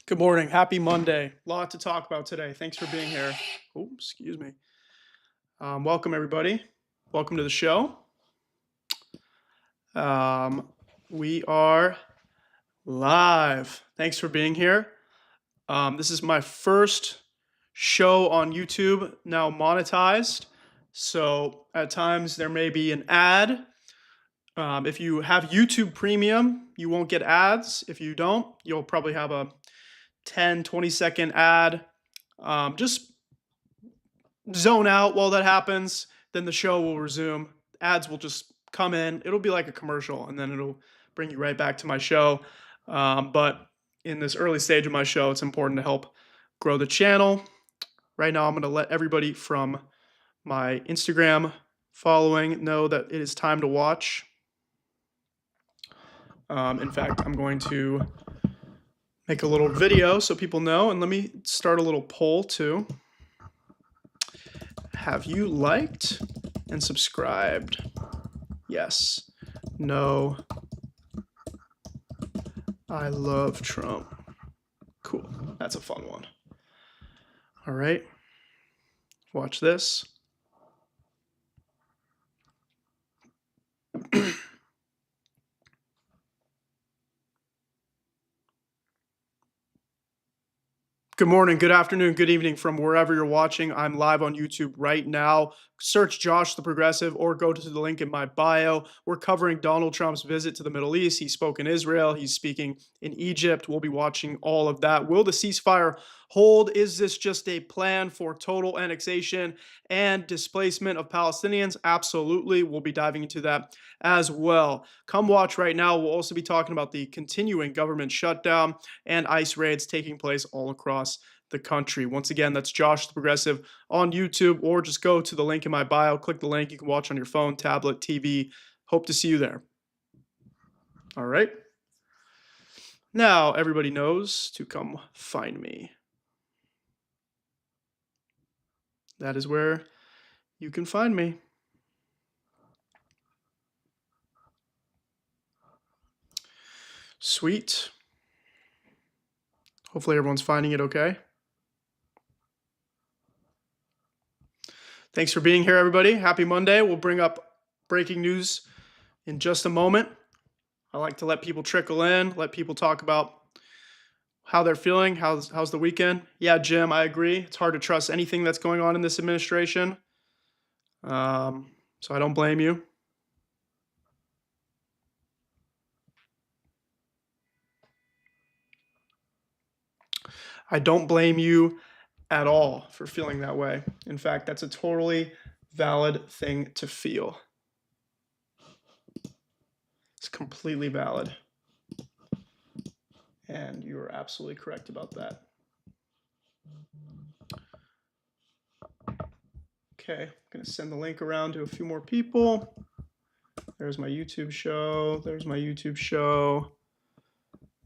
Good morning. Happy Monday. A lot to talk about today. Thanks for being here. Oh, excuse me. Welcome, everybody. Welcome to the show. We are live. Thanks for being here. This is my first show on YouTube, now monetized. So at times there may be an ad. If you have YouTube Premium, you won't get ads. If you don't, you'll probably have a 10-20 second ad. Just zone out while that happens, then the show will resume. Ads will just come in. It'll be like a commercial, and then it'll bring you right back to my show. But in this early stage of my show, it's important to help grow the channel. Right now, I'm going to let everybody from my Instagram following know that it is time to watch. In fact, I'm going to make a little video so people know, and let me start a little poll too. Have you liked and subscribed? Yes. No. I love Trump. Cool. That's a fun one. All right. Watch this. Good morning, good afternoon, good evening from wherever you're watching. I'm live on YouTube right now. Search Josh the Progressive or go to the link in my bio. We're covering Donald Trump's visit to the Middle East. He spoke in Israel. He's speaking in Egypt. We'll be watching all of that. Will the ceasefire hold? Is this just a plan for total annexation and displacement of Palestinians? Absolutely. We'll be diving into that as well. Come watch right now. We'll also be talking about the continuing government shutdown and ICE raids taking place all across the country. Once again, that's Josh the Progressive on YouTube, or just go to the link in my bio, click the link. You can watch on your phone, tablet, TV. Hope to see you there. All right. Now everybody knows to come find me. That is where you can find me. Sweet. Hopefully everyone's finding it okay. Thanks for being here, everybody. Happy Monday. We'll bring up breaking news in just a moment. I like to let people trickle in, let people talk about how they're feeling. How's the weekend? Yeah, Jim, I agree. It's hard to trust anything that's going on in this administration. So I don't blame you. I don't blame you at all for feeling that way. In fact, that's a totally valid thing to feel. It's completely valid. And you are absolutely correct about that. Okay, I'm going to send the link around to a few more people. There's my YouTube show. There's my YouTube show.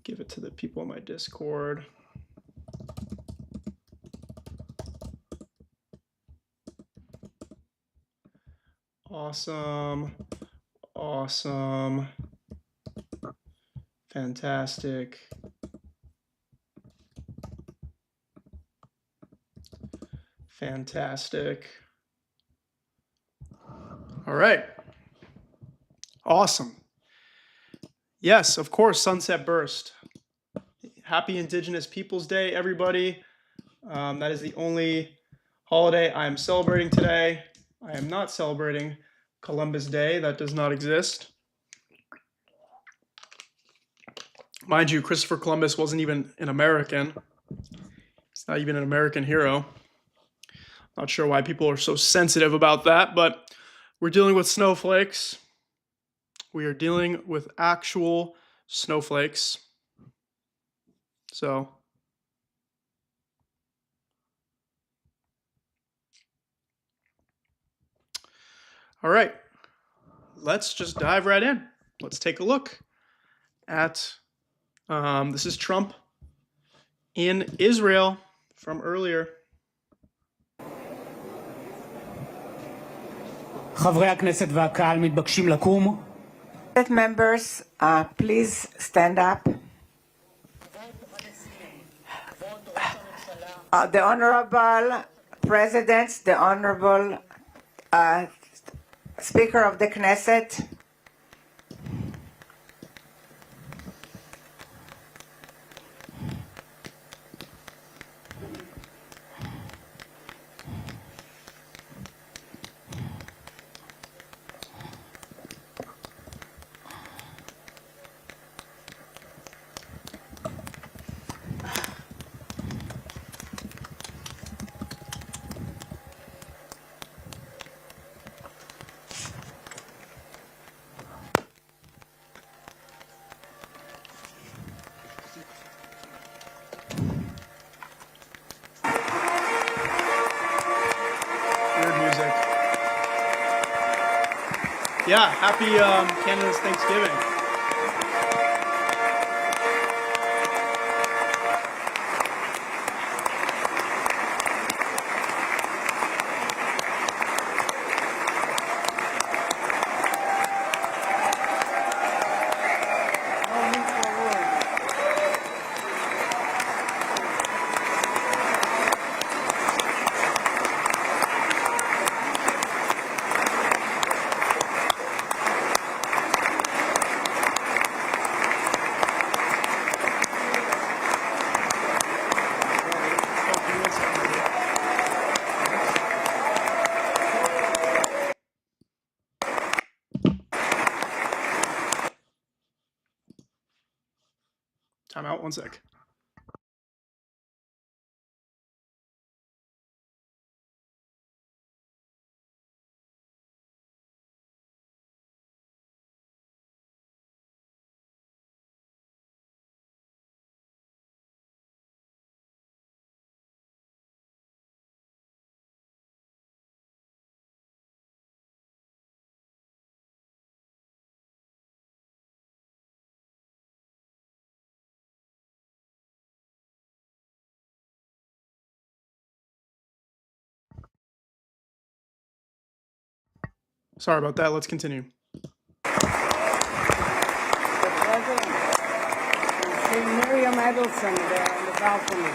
Give it to the people in my Discord. Awesome. Awesome. Fantastic. Fantastic. All right. Awesome. Yes, of course, Sunset Burst. Happy Indigenous Peoples Day, everybody. That is the only holiday I am celebrating today. I am not celebrating Columbus Day. That does not exist. Mind you, Christopher Columbus wasn't even an American. He's not even an American hero. Not sure why people are so sensitive about that, but we're dealing with snowflakes. We are dealing with actual snowflakes. So, all right, let's just dive right in. Let's take a look at, this is Trump in Israel from earlier. חברי הכנסת והקהל מתבקשים לקום. Members, please stand up. The Honorable President, the Honorable Speaker of the Knesset, Weird music. Yeah, happy Canada's Thanksgiving. Time out, one sec. Sorry about that. Let's continue. The President. See Miriam Edelson there on the balcony.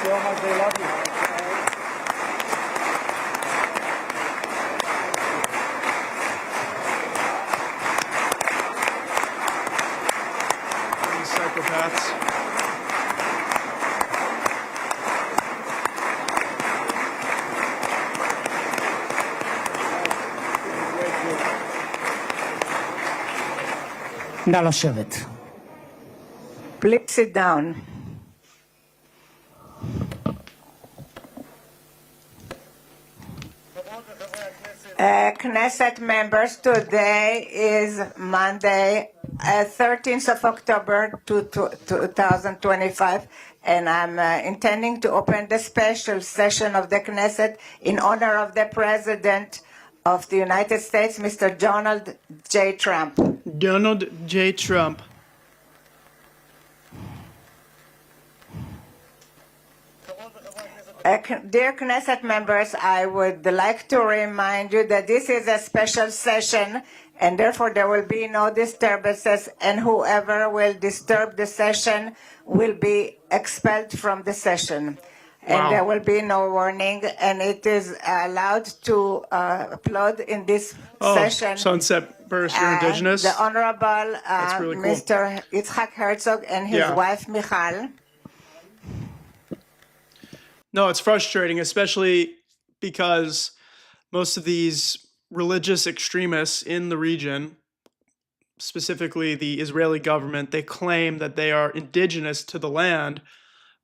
Show how they love you. These psychopaths. נא לשבת. please sit down. Knesset members, today is Monday, 13th of October 2025, and I'm intending to open the special session of the Knesset in honor of the President of the United States, Mr. Donald J. Trump. Donald J. Trump. Dear Knesset members, I would like to remind you that this is a special session and therefore there will be no disturbances, and whoever will disturb the session will be expelled from the session. Wow. And there will be no warning, and it is allowed to applaud in this session. Sunset Burst, you're indigenous. The Honorable really cool. Mr. Yitzhak Herzog and his wife Michal. No, it's frustrating, especially because most of these religious extremists in the region, specifically the Israeli government, they claim that they are indigenous to the land.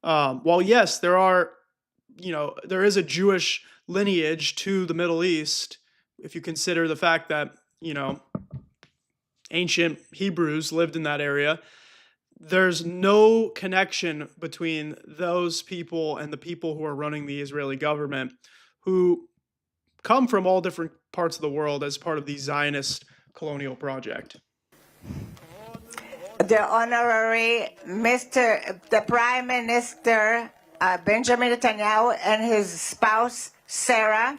While yes, there is a Jewish lineage to the Middle East, if you consider the fact that, ancient Hebrews lived in that area. There's no connection between those people and the people who are running the Israeli government, who come from all different parts of the world as part of the Zionist colonial project. the Honorary the Prime Minister Benjamin Netanyahu and his spouse Sarah.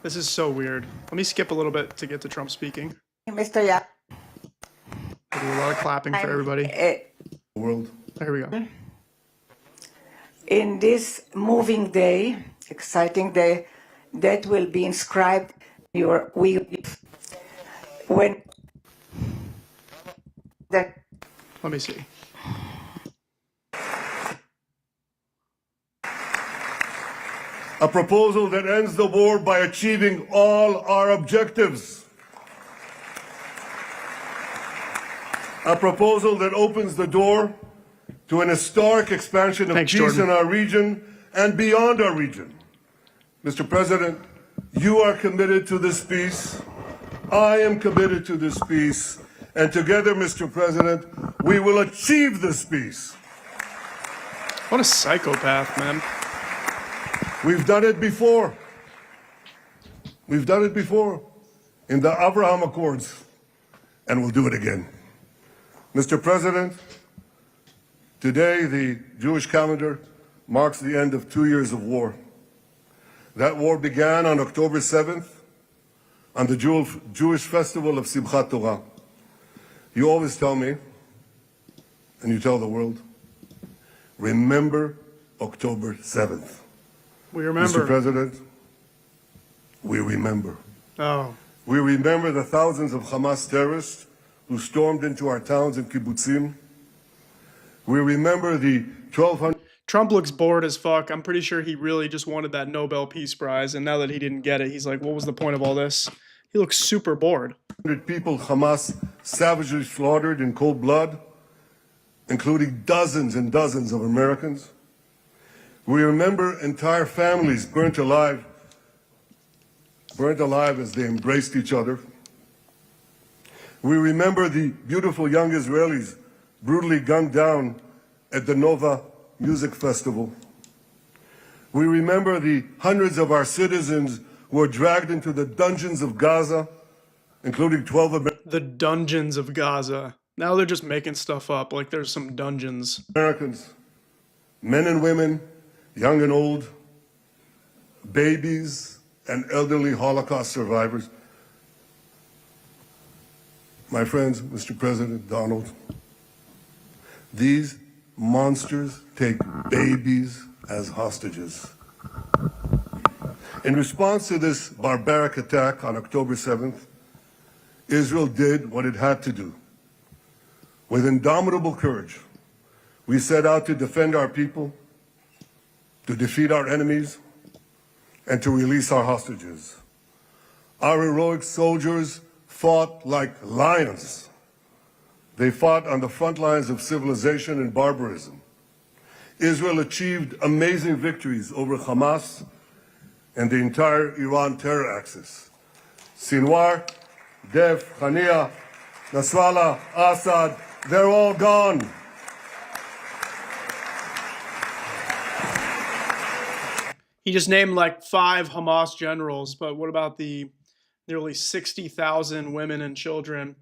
This is so weird. Let me skip a little bit to get to Trump speaking. Mr. Yaakov. I do a lot of clapping for everybody. World. Here we go. In this moving day, exciting day, that will be inscribed when The Let me see. A proposal that ends the war by achieving all our objectives. A proposal that opens the door to an historic expansion of Thanks, peace Jordan. in our region and beyond our region. Mr. President, you are committed to this peace. I am committed to this peace. And together, Mr. President, we will achieve this peace. What a psychopath, man. We've done it before. We've done it before in the Abraham Accords, and we'll do it again. Mr. President, today the Jewish calendar marks the end of 2 years of war. That war began on October 7th, on the Jewish festival of Simchat Torah. You always tell me, and you tell the world, remember October 7th. We remember. Mr. President, we remember. Oh, We remember the thousands of Hamas terrorists who stormed into our towns and kibbutzim. We remember the 1,200 Trump looks bored as fuck. I'm pretty sure he really just wanted that Nobel Peace Prize, and now that he didn't get it, he's like, what was the point of all this? He looks super bored. people Hamas savagely slaughtered in cold blood, including dozens and dozens of Americans. We remember entire families burnt alive as they embraced each other. We remember the beautiful young Israelis brutally gunned down at the Nova Music Festival. We remember the hundreds of our citizens who were dragged into the dungeons of Gaza, including 12 The dungeons of Gaza. Now they're just making stuff up like there's some dungeons. Americans, men and women, young and old, babies and elderly Holocaust survivors. My friends, Mr. President Donald, these monsters take babies as hostages. In response to this barbaric attack on October 7th, Israel did what it had to do. With indomitable courage, we set out to defend our people, to defeat our enemies, and to release our hostages. Our heroic soldiers fought like lions. They fought on the front lines of civilization and barbarism. Israel achieved amazing victories over Hamas and the entire Iran terror axis. Sinwar, Dev, Hania, Nasrallah, Assad, they're all gone. He just named like 5 Hamas generals, but what about the nearly 60,000 women and children?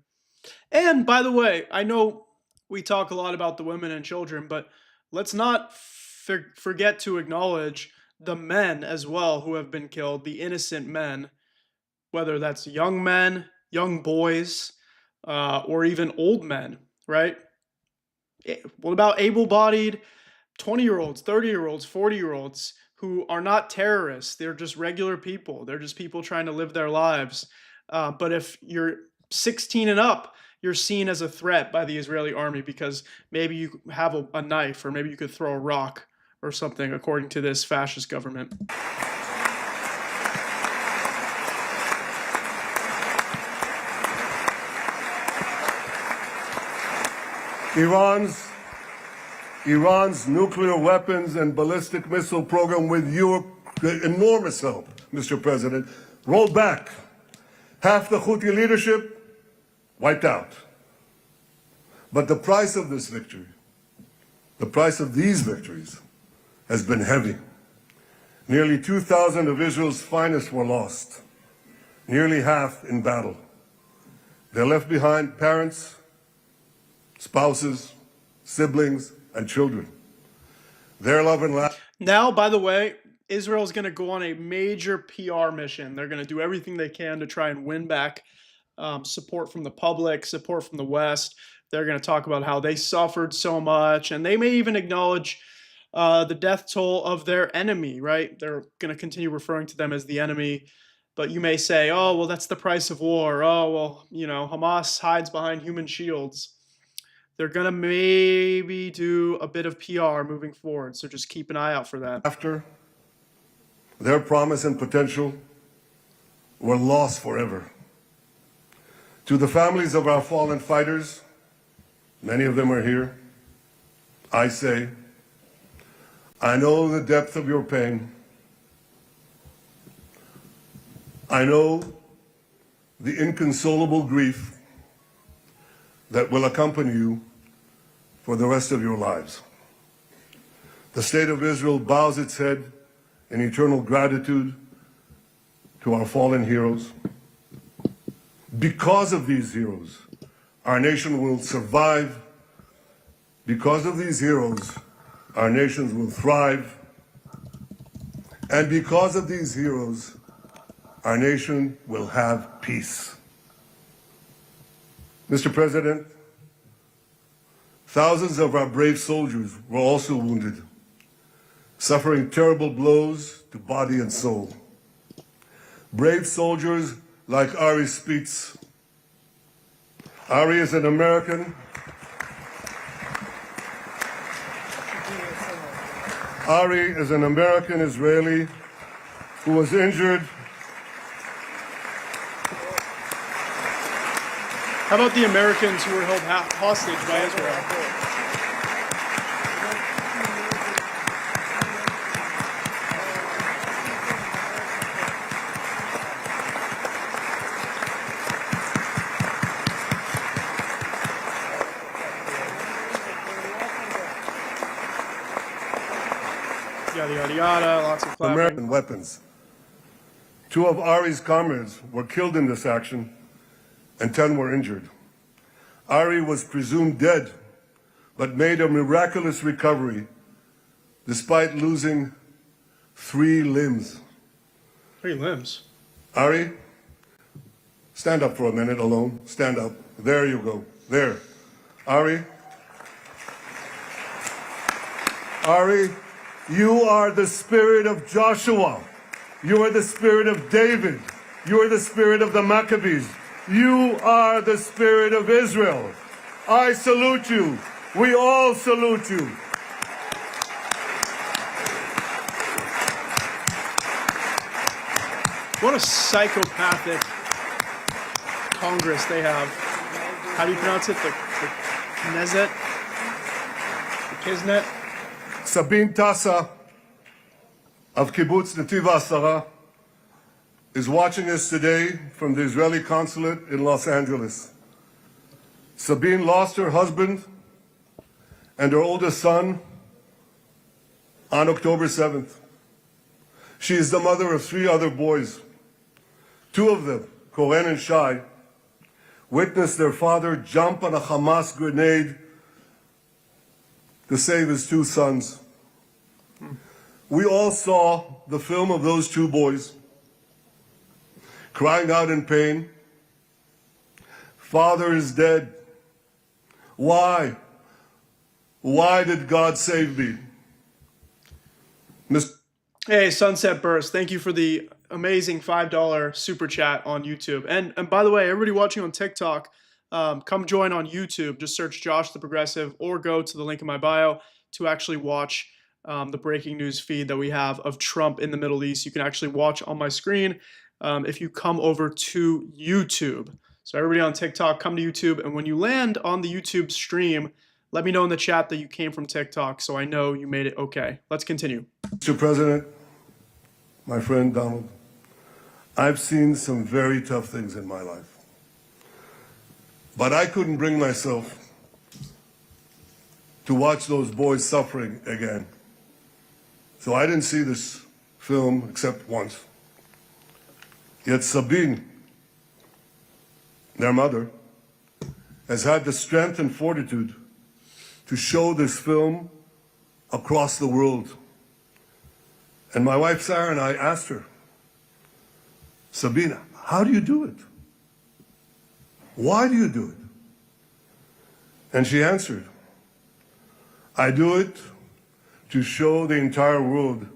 And by the way, I know we talk a lot about the women and children, but let's not forget to acknowledge the men as well who have been killed, the innocent men, whether that's young men, young boys, or even old men, right? What about able-bodied 20-year-olds, 30-year-olds, 40-year-olds who are not terrorists? They're just regular people. They're just people trying to live their lives. But if you're 16 and up, you're seen as a threat by the Israeli army because maybe you have a knife or maybe you could throw a rock or something, according to this fascist government. Iran's nuclear weapons and ballistic missile program with enormous help, Mr. President, rolled back. Half the Houthi leadership wiped out. But the price of this victory, the price of these victories, has been heavy. Nearly 2,000 of Israel's finest were lost, nearly half in battle. They left behind parents, spouses, siblings, and children. Their love and laughter. Now, by the way, Israel is going to go on a major PR mission. They're going to do everything they can to try and win back support from the public, support from the West. They're going to talk about how they suffered so much, and they may even acknowledge the death toll of their enemy, right? They're going to continue referring to them as the enemy. But you may say, oh, well, that's the price of war. Oh, well, you know, Hamas hides behind human shields. They're going to maybe do a bit of PR moving forward. So just keep an eye out for that. After their promise and potential were lost forever. To the families of our fallen fighters, many of them are here, I say, I know the depth of your pain. I know the inconsolable grief that will accompany you for the rest of your lives. The state of Israel bows its head in eternal gratitude to our fallen heroes. Because of these heroes, our nation will survive. Because of these heroes, our nations will thrive. And because of these heroes, our nation will have peace. Mr. President, thousands of our brave soldiers were also wounded, suffering terrible blows to body and soul. Brave soldiers like Ari Spitz. Ari is an American. Ari is an American Israeli who was injured. How about the Americans who were held hostage by Israel? Yada, yada, yada, lots of clapping. American weapons. 2 of Ari's comrades were killed in this action, and 10 were injured. Ari was presumed dead, but made a miraculous recovery despite losing 3 limbs. 3 limbs? Ari, stand up for a minute alone. Stand up. There you go. There. Ari. Ari, you are the spirit of Joshua. You are the spirit of David. You are the spirit of the Maccabees. You are the spirit of Israel. I salute you. We all salute you. What a psychopathic Congress they have. How do you pronounce it? The Knesset? The Kisnet? Sabine Tassa of Kibbutz Netiv HaSara is watching us today from the Israeli consulate in Los Angeles. Sabine lost her husband and her oldest son on October 7th. She is the mother of 3 other boys. 2 of them, Koren and Shai, witnessed their father jump on a Hamas grenade to save his 2 sons. We all saw the film of those 2 boys crying out in pain. Father is dead. Why? Why did God save me? Hey, Sunset Burst, thank you for the amazing $5 super chat on YouTube. And by the way, everybody watching on TikTok, come join on YouTube. Just search Josh the Progressive or go to the link in my bio to actually watch the breaking news feed that we have of Trump in the Middle East. You can actually watch on my screen if you come over to YouTube. So everybody on TikTok, come to YouTube. And when you land on the YouTube stream, let me know in the chat that you came from TikTok so I know you made it okay. Let's continue. Mr. President, my friend Donald, I've seen some very tough things in my life. But I couldn't bring myself to watch those boys suffering again. So I didn't see this film except once. Yet Sabine, their mother, has had the strength and fortitude to show this film across the world. And my wife Sarah and I asked her, Sabina, how do you do it? Why do you do it? And she answered, I do it to show the entire world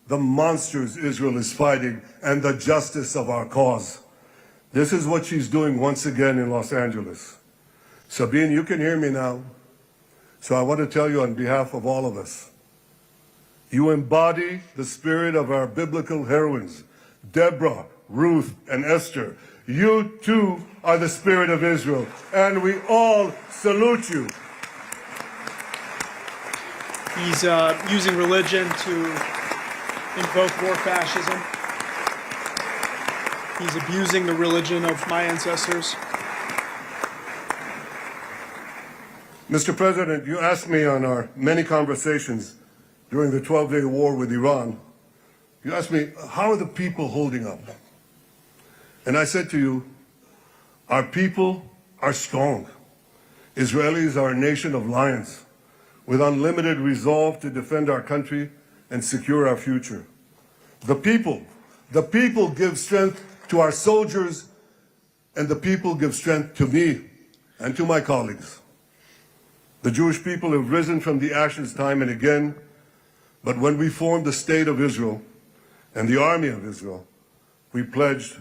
the monsters Israel is fighting and the justice of our cause. This is what she's doing once again in Los Angeles. Sabine, you can hear me now. So I want to tell you on behalf of all of us, you embody the spirit of our biblical heroines, Deborah, Ruth, and Esther. You too are the spirit of Israel, and we all salute you. He's using religion to invoke more fascism. He's abusing the religion of my ancestors. Mr. President, you asked me on our many conversations during the 12-day war with Iran, you asked me, how are the people holding up? And I said to you, our people are strong. Israelis are a nation of lions with unlimited resolve to defend our country and secure our future. The people give strength to our soldiers, and the people give strength to me and to my colleagues. The Jewish people have risen from the ashes time and again, but when we formed the State of Israel and the Army of Israel, we pledged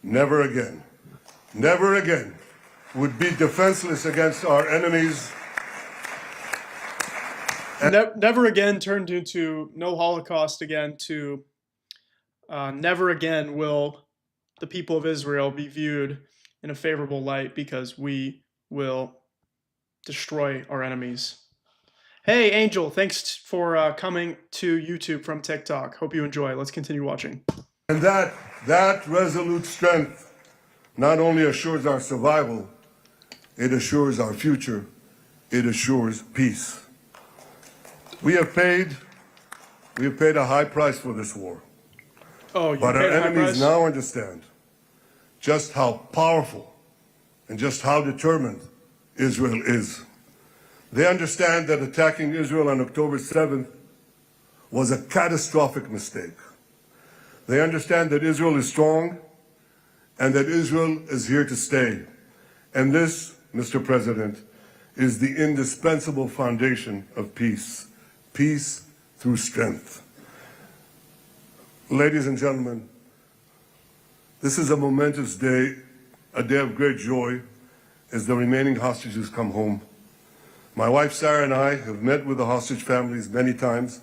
never again would be defenseless against our enemies. Never again turned into no Holocaust again to never again will the people of Israel be viewed in a favorable light because we will destroy our enemies. Hey, Angel, thanks for coming to YouTube from TikTok. Hope you enjoy. Let's continue watching. And that resolute strength not only assures our survival, it assures our future, it assures peace. We have paid a high price for this war. Oh, you But our paid a high enemies price? now understand just how powerful and just how determined Israel is. They understand that attacking Israel on October 7th was a catastrophic mistake. They understand that Israel is strong and that Israel is here to stay. And this, Mr. President, is the indispensable foundation of peace. Peace through strength. Ladies and gentlemen, this is a momentous day, a day of great joy as the remaining hostages come home. My wife Sarah and I have met with the hostage families many times.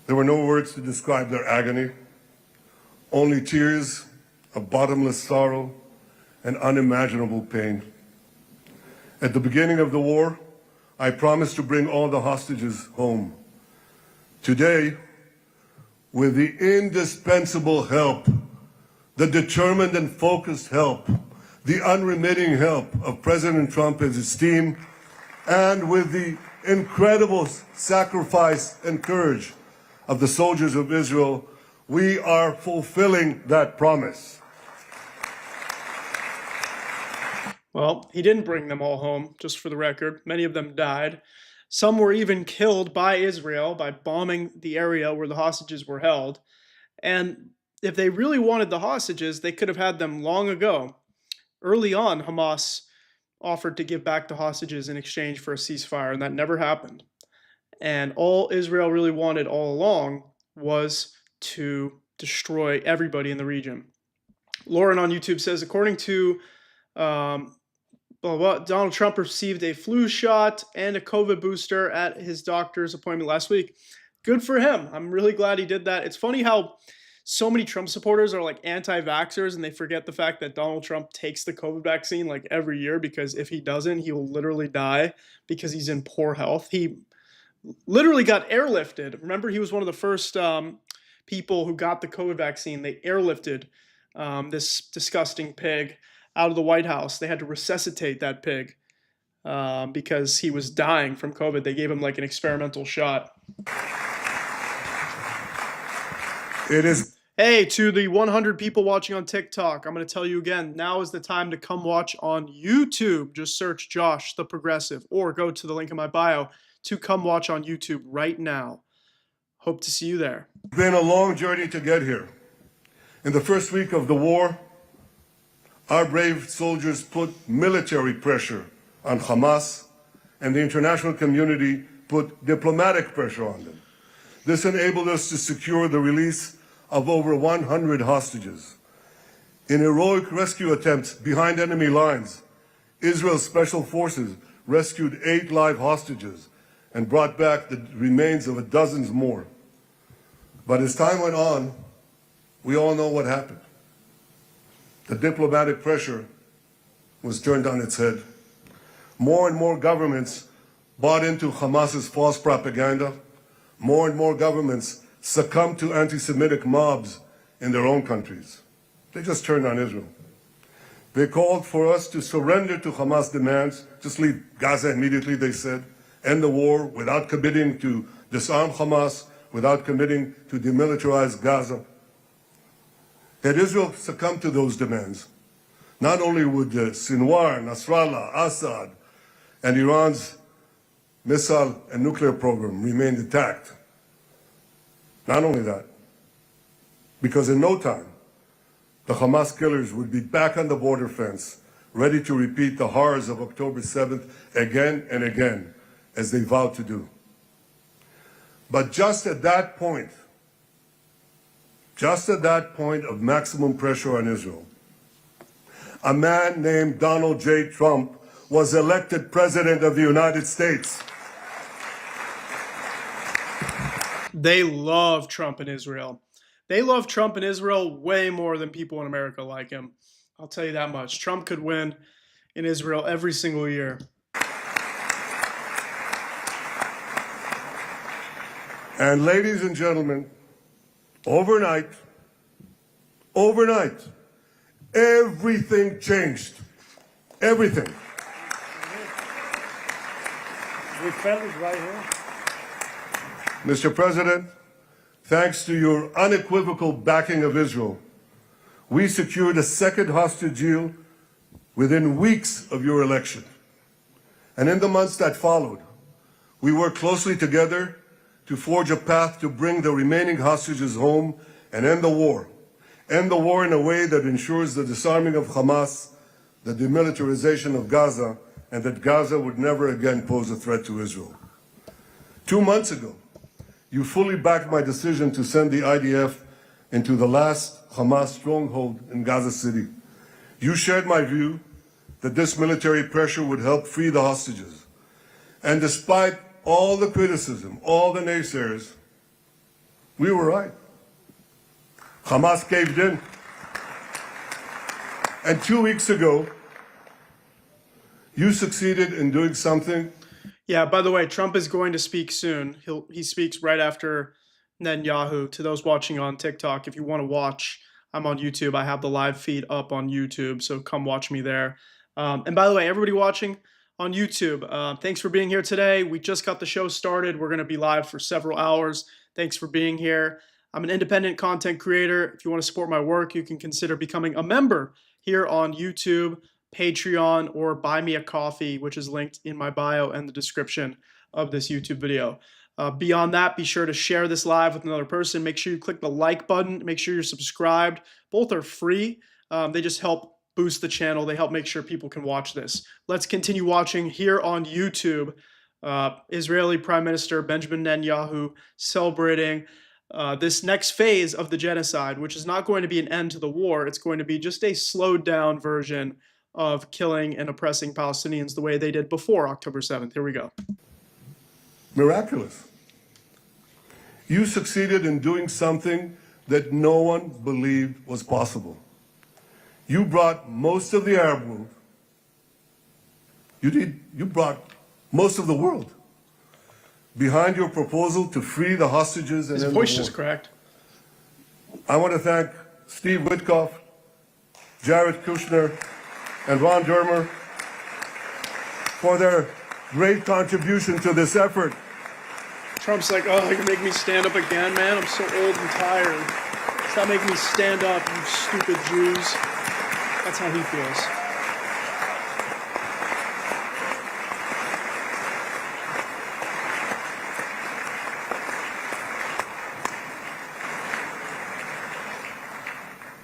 There were no words to describe their agony, only tears of bottomless sorrow and unimaginable pain. At the beginning of the war, I promised to bring all the hostages home. Today, with the indispensable help, the determined and focused help, the unremitting help of President Trump and his team, and with the incredible sacrifice and courage of the soldiers of Israel, we are fulfilling that promise. Well, he didn't bring them all home, just for the record. Many of them died. Some were even killed by Israel by bombing the area where the hostages were held. And if they really wanted the hostages, they could have had them long ago. Early on, Hamas offered to give back the hostages in exchange for a ceasefire, and that never happened. And all Israel really wanted all along was to destroy everybody in the region. Lauren on YouTube says, according to Donald Trump received a flu shot and a COVID booster at his doctor's appointment last week. Good for him. I'm really glad he did that. It's funny how so many Trump supporters are like anti-vaxxers and they forget the fact that Donald Trump takes the COVID vaccine like every year, because if he doesn't, he will literally die because he's in poor health. He literally got airlifted. Remember, he was one of the first people who got the COVID vaccine, they airlifted this disgusting pig out of the White House. They had to resuscitate that pig because he was dying from COVID. They gave him like an experimental shot. It is. Hey, to the 100 people watching on TikTok, I'm going to tell you again, now is the time to come watch on YouTube. Just search Josh the Progressive or go to the link in my bio to come watch on YouTube right now. Hope to see you there. It's been a long journey to get here. In the first week of the war, our brave soldiers put military pressure on Hamas, and the international community put diplomatic pressure on them. This enabled us to secure the release of over 100 hostages. In heroic rescue attempts behind enemy lines, Israel's special forces rescued 8 live hostages and brought back the remains of dozens more. But as time went on, we all know what happened. The diplomatic pressure was turned on its head. More and more governments bought into Hamas's false propaganda. More and more governments succumbed to anti-Semitic mobs in their own countries. They just turned on Israel. They called for us to surrender to Hamas demands, just leave Gaza immediately, they said, end the war without committing to disarm Hamas, without committing to demilitarize Gaza. Had Israel succumbed to those demands, not only would Sinwar, Nasrallah, Assad, and Iran's missile and nuclear program remain intact. Not only that, because in no time, the Hamas killers would be back on the border fence, ready to repeat the horrors of October 7th again and again, as they vowed to do. But just at that point of maximum pressure on Israel, a man named Donald J. Trump was elected President of the United States. They love Trump in Israel. They love Trump in Israel way more than people in America like him. I'll tell you that much. Trump could win in Israel every single year. And ladies and gentlemen, overnight, everything changed. Everything. These fellas right here. Mr. President, thanks to your unequivocal backing of Israel, we secured a second hostage deal within weeks of your election. And in the months that followed, we worked closely together to forge a path to bring the remaining hostages home and end the war. End the war in a way that ensures the disarming of Hamas, the demilitarization of Gaza, and that Gaza would never again pose a threat to Israel. 2 months ago, you fully backed my decision to send the IDF into the last Hamas stronghold in Gaza City. You shared my view that this military pressure would help free the hostages. And despite all the criticism, all the naysayers, we were right. Hamas caved in. And 2 weeks ago, you succeeded in doing something. Yeah, by the way, Trump is going to speak soon. He speaks right after Netanyahu. To those watching on TikTok, if you want to watch, I'm on YouTube. I have the live feed up on YouTube, so come watch me there. And by the way, everybody watching on YouTube, thanks for being here today. We just got the show started. We're going to be live for several hours. Thanks for being here. I'm an independent content creator. If you want to support my work, you can consider becoming a member here on YouTube, Patreon, or buy me a coffee, which is linked in my bio and the description of this YouTube video. Beyond that, be sure to share this live with another person. Make sure you click the like button. Make sure you're subscribed. Both are free. They just help boost the channel. They help make sure people can watch this. Let's continue watching here on YouTube. Israeli Prime Minister Benjamin Netanyahu celebrating this next phase of the genocide, which is not going to be an end to the war. It's going to be just a slowed down version of killing and oppressing Palestinians the way they did before October 7th. Here we go. Miraculous. You succeeded in doing something that no one believed was possible. You brought most of the Arab world. You brought most of the world behind your proposal to free the hostages and His end the voice war. just cracked. I want to thank Steve Witkoff, Jared Kushner, and Ron Dermer for their great contribution to this effort. Trump's like, oh, you make me stand up again, man. I'm so old and tired. Stop making me stand up, you stupid Jews. That's how he feels.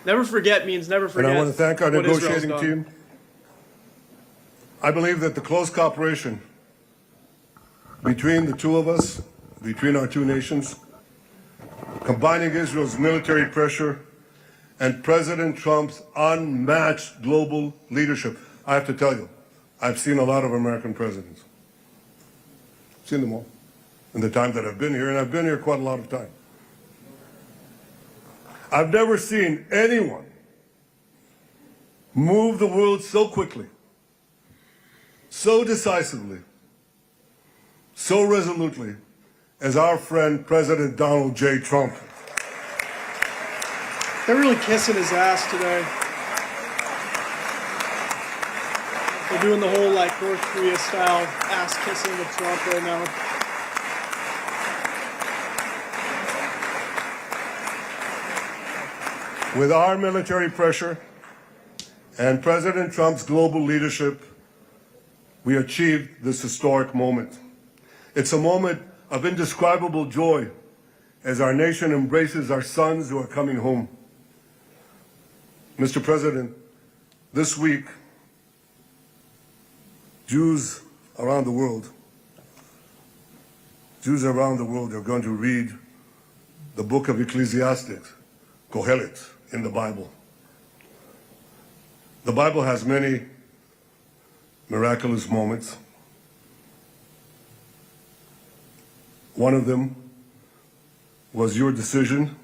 Never forget means never forget. And I want to thank our what Israel's negotiating done. team. I believe that the close cooperation between the two of us, between our two nations, combining Israel's military pressure and President Trump's unmatched global leadership. I have to tell you, I've seen a lot of American presidents. I've seen them all in the time that I've been here, and I've been here quite a lot of time. I've never seen anyone move the world so quickly, so decisively, so resolutely as our friend President Donald J. Trump. They're really kissing his ass today. They're doing the whole like North Korea style ass kissing with Trump right now. With our military pressure and President Trump's global leadership, we achieved this historic moment. It's a moment of indescribable joy as our nation embraces our sons who are coming home. Mr. President, this week, Jews around the world are going to read the book of Ecclesiastes, Kohelet, in the Bible. The Bible has many miraculous moments. One of them was your decision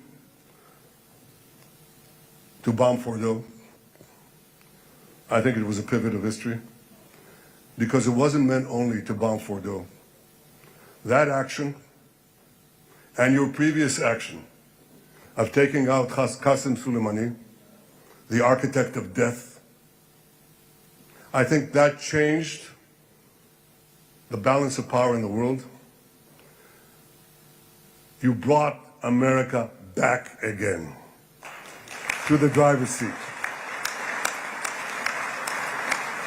to bomb Fordo. I think it was a pivot of history because it wasn't meant only to bomb Fordo. That action and your previous action of taking out Qasem Soleimani, the architect of death, I think that changed the balance of power in the world. You brought America back again to the driver's seat.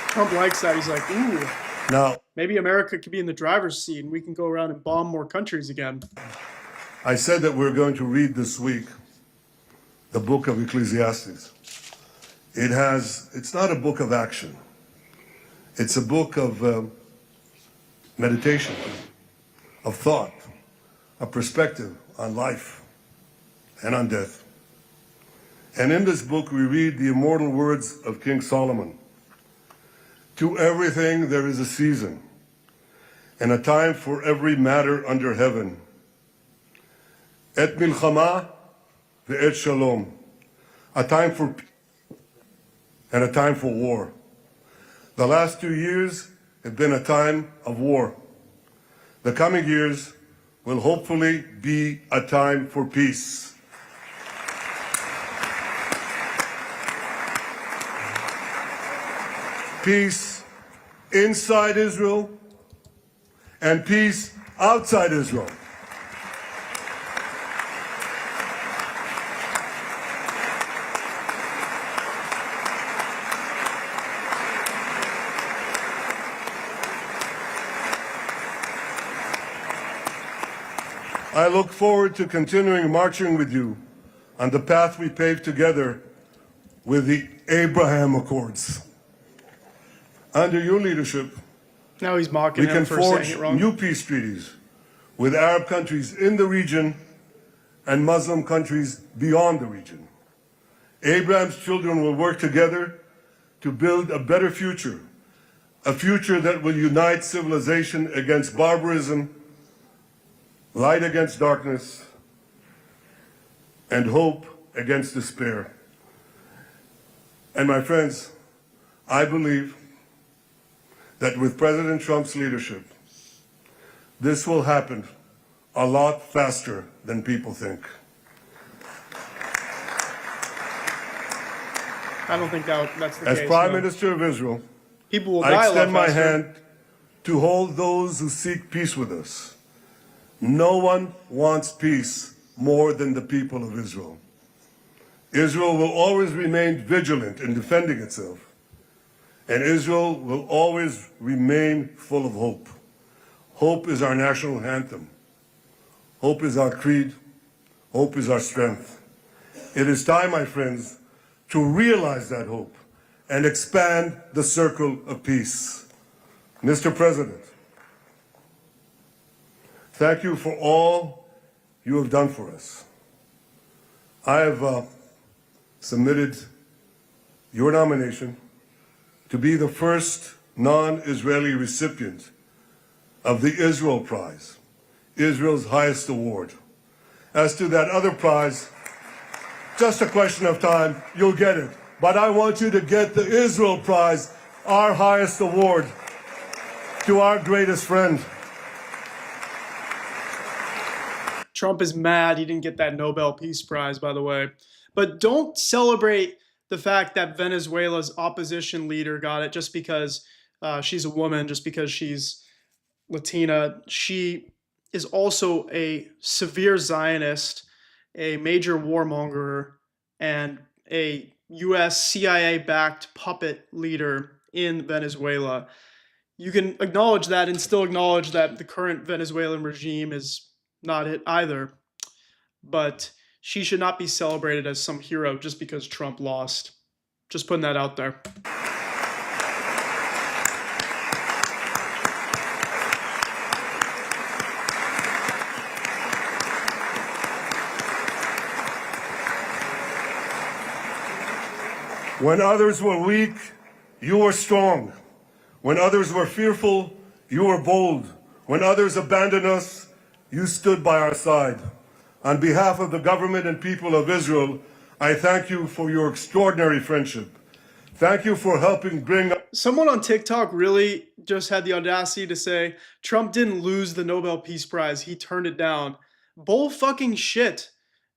Trump likes that. He's like, ooh, Now, maybe America could be in the driver's seat and we can go around and bomb more countries again. I said that we're going to read this week the book of Ecclesiastes. It's not a book of action. It's a book of meditation, of thought, a perspective on life and on death. And in this book, we read the immortal words of King Solomon. To everything there is a season, and a time for every matter under heaven. Et milchama ve'et shalom. A time for peace and a time for war. The last 2 years have been a time of war. The coming years will hopefully be a time for peace. Peace inside Israel and peace outside Israel. I look forward to continuing marching with you on the path we paved together with the Abraham Accords. Under your leadership, Now he's mocking we him can for saying forge it wrong. new peace treaties with Arab countries in the region and Muslim countries beyond the region. Abraham's children will work together to build a better future, a future that will unite civilization against barbarism, light against darkness, and hope against despair. And my friends, I believe that with President Trump's leadership, this will happen a lot faster than people think. I don't think that's the As case. Prime no. Minister of Israel, People will I die a lot extend my faster. hand to hold those who seek peace with us. No one wants peace more than the people of Israel. Israel will always remain vigilant in defending itself, and Israel will always remain full of hope. Hope is our national anthem. Hope is our creed. Hope is our strength. It is time, my friends, to realize that hope and expand the circle of peace. Mr. President, thank you for all you have done for us. I have submitted your nomination to be the first non-Israeli recipient of the Israel Prize, Israel's highest award. As to that other prize, just a question of time, you'll get it. But I want you to get the Israel Prize, our highest award, to our greatest friend. Trump is mad he didn't get that Nobel Peace Prize, by the way. But don't celebrate the fact that Venezuela's opposition leader got it just because she's a woman, just because she's Latina. She is also a severe Zionist, a major warmonger, and a U.S. CIA-backed puppet leader in Venezuela. You can acknowledge that and still acknowledge that the current Venezuelan regime is not it either. But she should not be celebrated as some hero just because Trump lost. Just putting that out there. When others were weak, you were strong. When others were fearful, you were bold. When others abandoned us, you stood by our side. On behalf of the government and people of Israel, I thank you for your extraordinary friendship. Thank you for helping bring... Someone on TikTok really just had the audacity to say Trump didn't lose the Nobel Peace Prize, he turned it down. Bull fucking shit.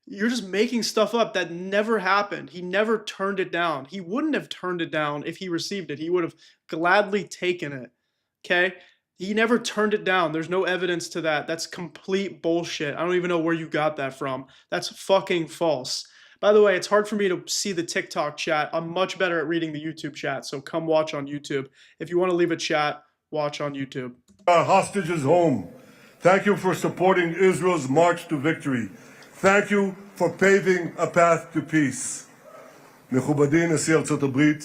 You're just making stuff up. That never happened. He never turned it down. He wouldn't have turned it down if he received it. He would have gladly taken it. Okay? He never turned it down. There's no evidence to that. That's complete bullshit. I don't even know where you got that from. That's fucking false. By the way, it's hard for me to see the TikTok chat. I'm much better at reading the YouTube chat, so come watch on YouTube. If you want to leave a chat, watch on YouTube. Our hostages home. Thank you for supporting Israel's march to victory. Thank you for paving a path to peace. מכובדי נשיא ארצות הברית,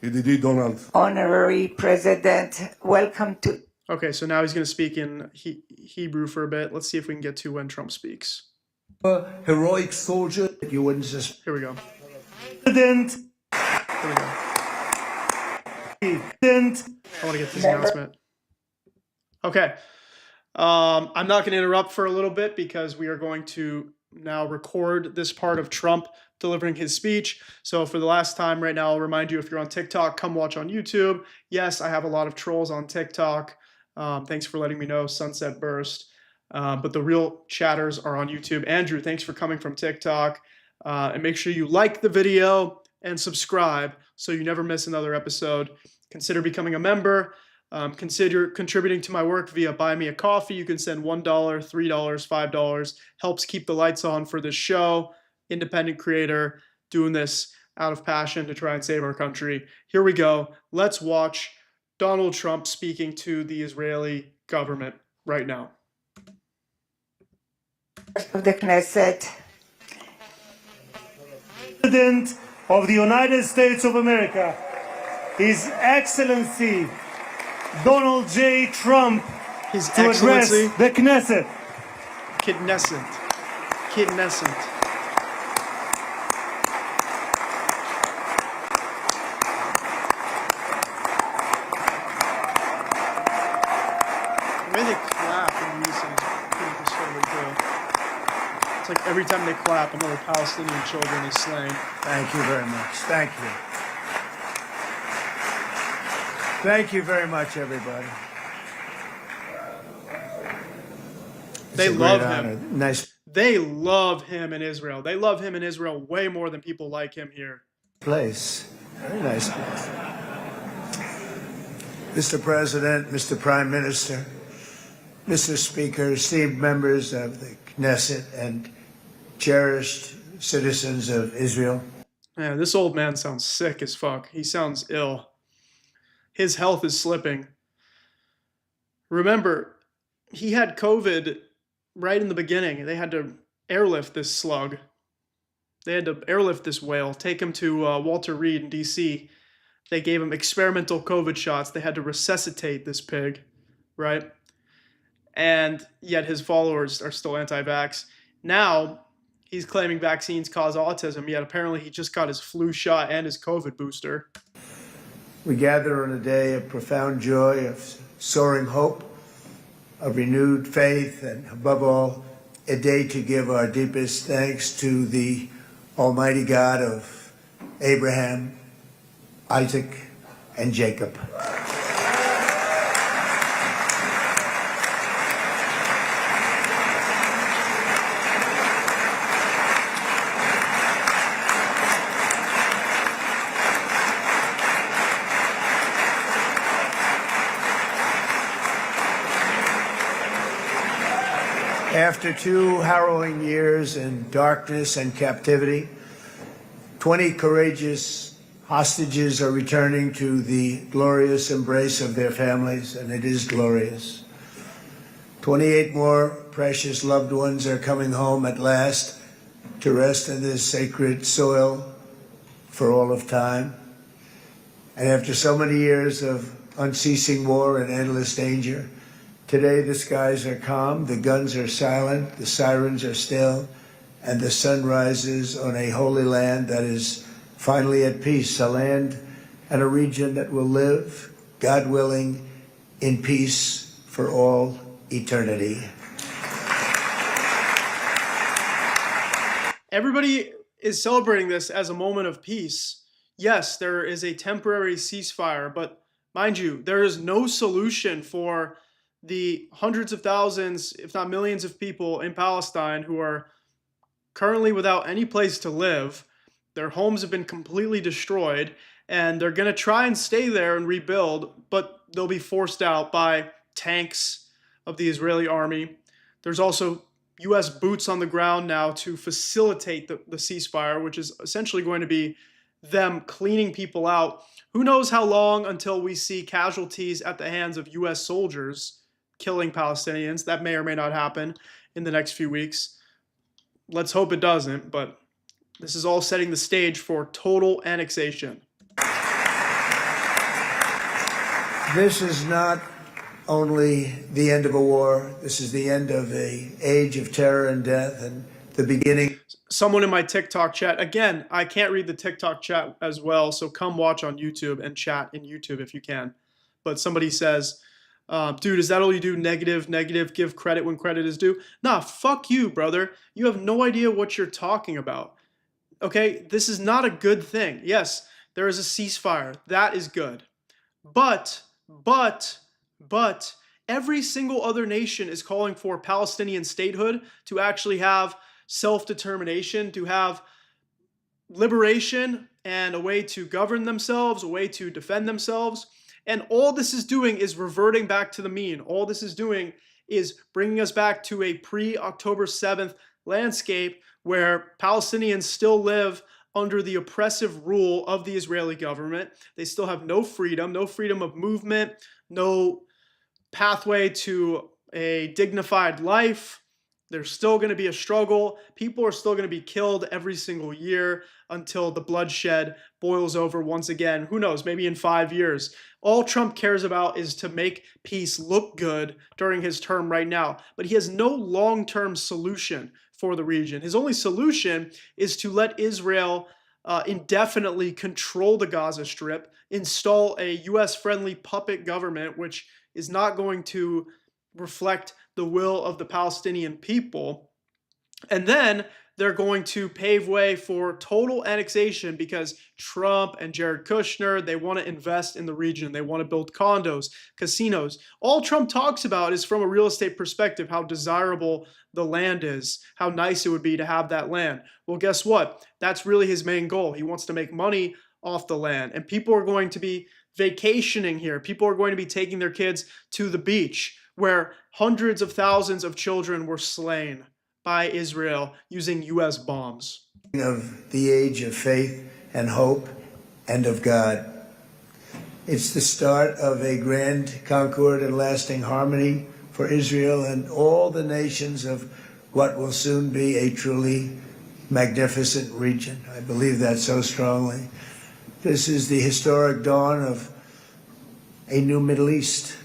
ידידי דונלד. Honorary President, welcome to... Okay, so now he's going to speak in Hebrew for a bit. Let's see if we can get to when Trump speaks. Heroic soldier, you wouldn't just... Here we go. President. Here we go. President. I want to get this announcement. Okay. I'm not going to interrupt for a little bit because we are going to now record this part of Trump delivering his speech. So for the last time right now, I'll remind you, if you're on TikTok, come watch on YouTube. Yes, I have a lot of trolls on TikTok. Thanks for letting me know, Sunset Burst. But the real chatters are on YouTube. Andrew, thanks for coming from TikTok. And make sure you like the video and subscribe so you never miss another episode. Consider becoming a member. Consider contributing to my work via Buy Me a Coffee. You can send $1, $3, $5. Helps keep the lights on for this show. Independent creator doing this out of passion to try and save our country. Here we go. Let's watch Donald Trump speaking to the Israeli government right now. of the Knesset. President of the United States of America, His Excellency Donald J. Trump, His to address Excellency the Knesset. Knesset. The way they clap in unison is pretty disturbing too. It's like every time they clap, another Palestinian children is slain. Thank you very much. Thank you. Thank you very much, everybody. They It's a love great him. honor. Nice. They love him in Israel. They love him in Israel way more than people like him here. place. Very nice place. Mr. President, Mr. Prime Minister, Mr. Speaker, esteemed members of the Knesset, and cherished citizens of Israel. Man, this old man sounds sick as fuck. He sounds ill. His health is slipping. Remember, he had COVID right in the beginning. They had to airlift this slug. They had to airlift this whale, take him to Walter Reed in D.C. They gave him experimental COVID shots. They had to resuscitate this pig, right? And yet his followers are still anti-vax. Now, he's claiming vaccines cause autism, yet apparently he just got his flu shot and his COVID booster. We gather on a day of profound joy, of soaring hope, of renewed faith, and above all, a day to give our deepest thanks to the Almighty God of Abraham, Isaac, and Jacob. After 2 harrowing years in darkness and captivity, 20 courageous hostages are returning to the glorious embrace of their families, and it is glorious. 28 more precious loved ones are coming home at last to rest in this sacred soil for all of time. And after so many years of unceasing war and endless danger, today the skies are calm, the guns are silent, the sirens are still, and the sun rises on a holy land that is finally at peace, a land and a region that will live, God willing, in peace for all eternity. Everybody is celebrating this as a moment of peace. Yes, there is a temporary ceasefire, but mind you, there is no solution for the hundreds of thousands, if not millions of people in Palestine who are currently without any place to live. Their homes have been completely destroyed, and they're going to try and stay there and rebuild, but they'll be forced out by tanks of the Israeli army. There's also U.S. boots on the ground now to facilitate the ceasefire, which is essentially going to be them cleaning people out. Who knows how long until we see casualties at the hands of U.S. soldiers killing Palestinians. That may or may not happen in the next few weeks. Let's hope it doesn't, but this is all setting the stage for total annexation. This is not only the end of a war, this is the end of an age of terror and death and the beginning. Someone in my TikTok chat, again, I can't read the TikTok chat as well, so come watch on YouTube and chat in YouTube if you can. But somebody says, dude, is that all you do? Negative, give credit when credit is due? Nah, fuck you, brother. You have no idea what you're talking about. Okay, this is not a good thing. Yes, there is a ceasefire. That is good. But, every single other nation is calling for Palestinian statehood, to actually have self-determination, to have liberation and a way to govern themselves, a way to defend themselves. And all this is doing is reverting back to the mean. All this is doing is bringing us back to a pre-October 7th landscape where Palestinians still live under the oppressive rule of the Israeli government. They still have no freedom of movement, no pathway to a dignified life. There's still going to be a struggle. People are still going to be killed every single year until the bloodshed boils over once again. Who knows, maybe in 5 years. All Trump cares about is to make peace look good during his term right now. But he has no long-term solution for the region. His only solution is to let Israel indefinitely control the Gaza Strip, install a U.S.-friendly puppet government, which is not going to reflect the will of the Palestinian people. And then they're going to pave way for total annexation because Trump and Jared Kushner, they want to invest in the region. They want to build condos, casinos. All Trump talks about is from a real estate perspective, how desirable the land is, how nice it would be to have that land. Well, guess what? That's really his main goal. He wants to make money off the land, and people are going to be vacationing here. People are going to be taking their kids to the beach where hundreds of thousands of children were slain by Israel using U.S. bombs. Of the age of faith and hope and of God. It's the start of a grand concord and lasting harmony for Israel and all the nations of what will soon be a truly magnificent region. I believe that so strongly. This is the historic dawn of a new Middle East.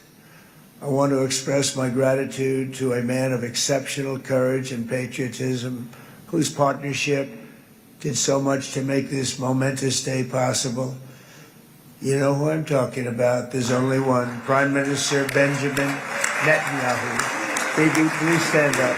I want to express my gratitude to a man of exceptional courage and patriotism, whose partnership did so much to make this momentous day possible. You know who I'm talking about. There's only one, Prime Minister Benjamin Netanyahu. Baby, please stand up.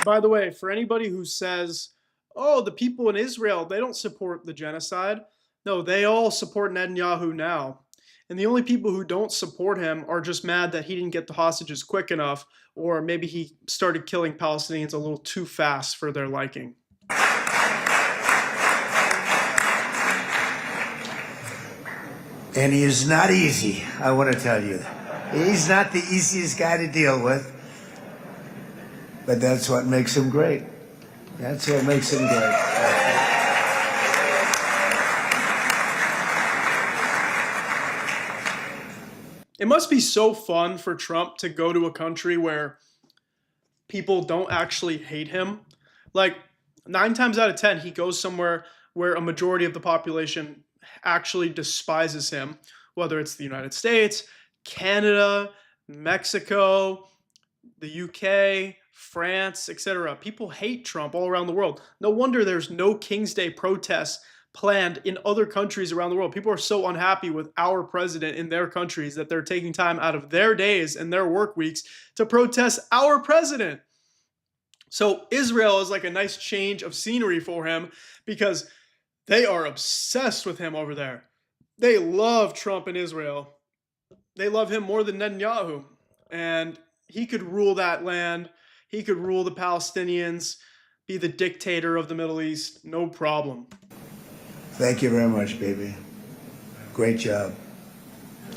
By the way, for anybody who says, oh, the people in Israel, they don't support the genocide. No, they all support Netanyahu now. And the only people who don't support him are just mad that he didn't get the hostages quick enough, or maybe he started killing Palestinians a little too fast for their liking. And he is not easy, I want to tell you. He's not the easiest guy to deal with. But that's what makes him great. That's what makes him great. It must be so fun for Trump to go to a country where people don't actually hate him. Like 9 times out of 10, he goes somewhere where a majority of the population actually despises him, whether it's the United States, Canada, Mexico, the UK, France, etc. People hate Trump all around the world. No wonder there's no King's Day protests planned in other countries around the world. People are so unhappy with our president in their countries that they're taking time out of their days and their work weeks to protest our president. So Israel is like a nice change of scenery for him because they are obsessed with him over there. They love Trump in Israel. They love him more than Netanyahu. And he could rule that land. He could rule the Palestinians, be the dictator of the Middle East, no problem. Thank you very much, baby. Great job.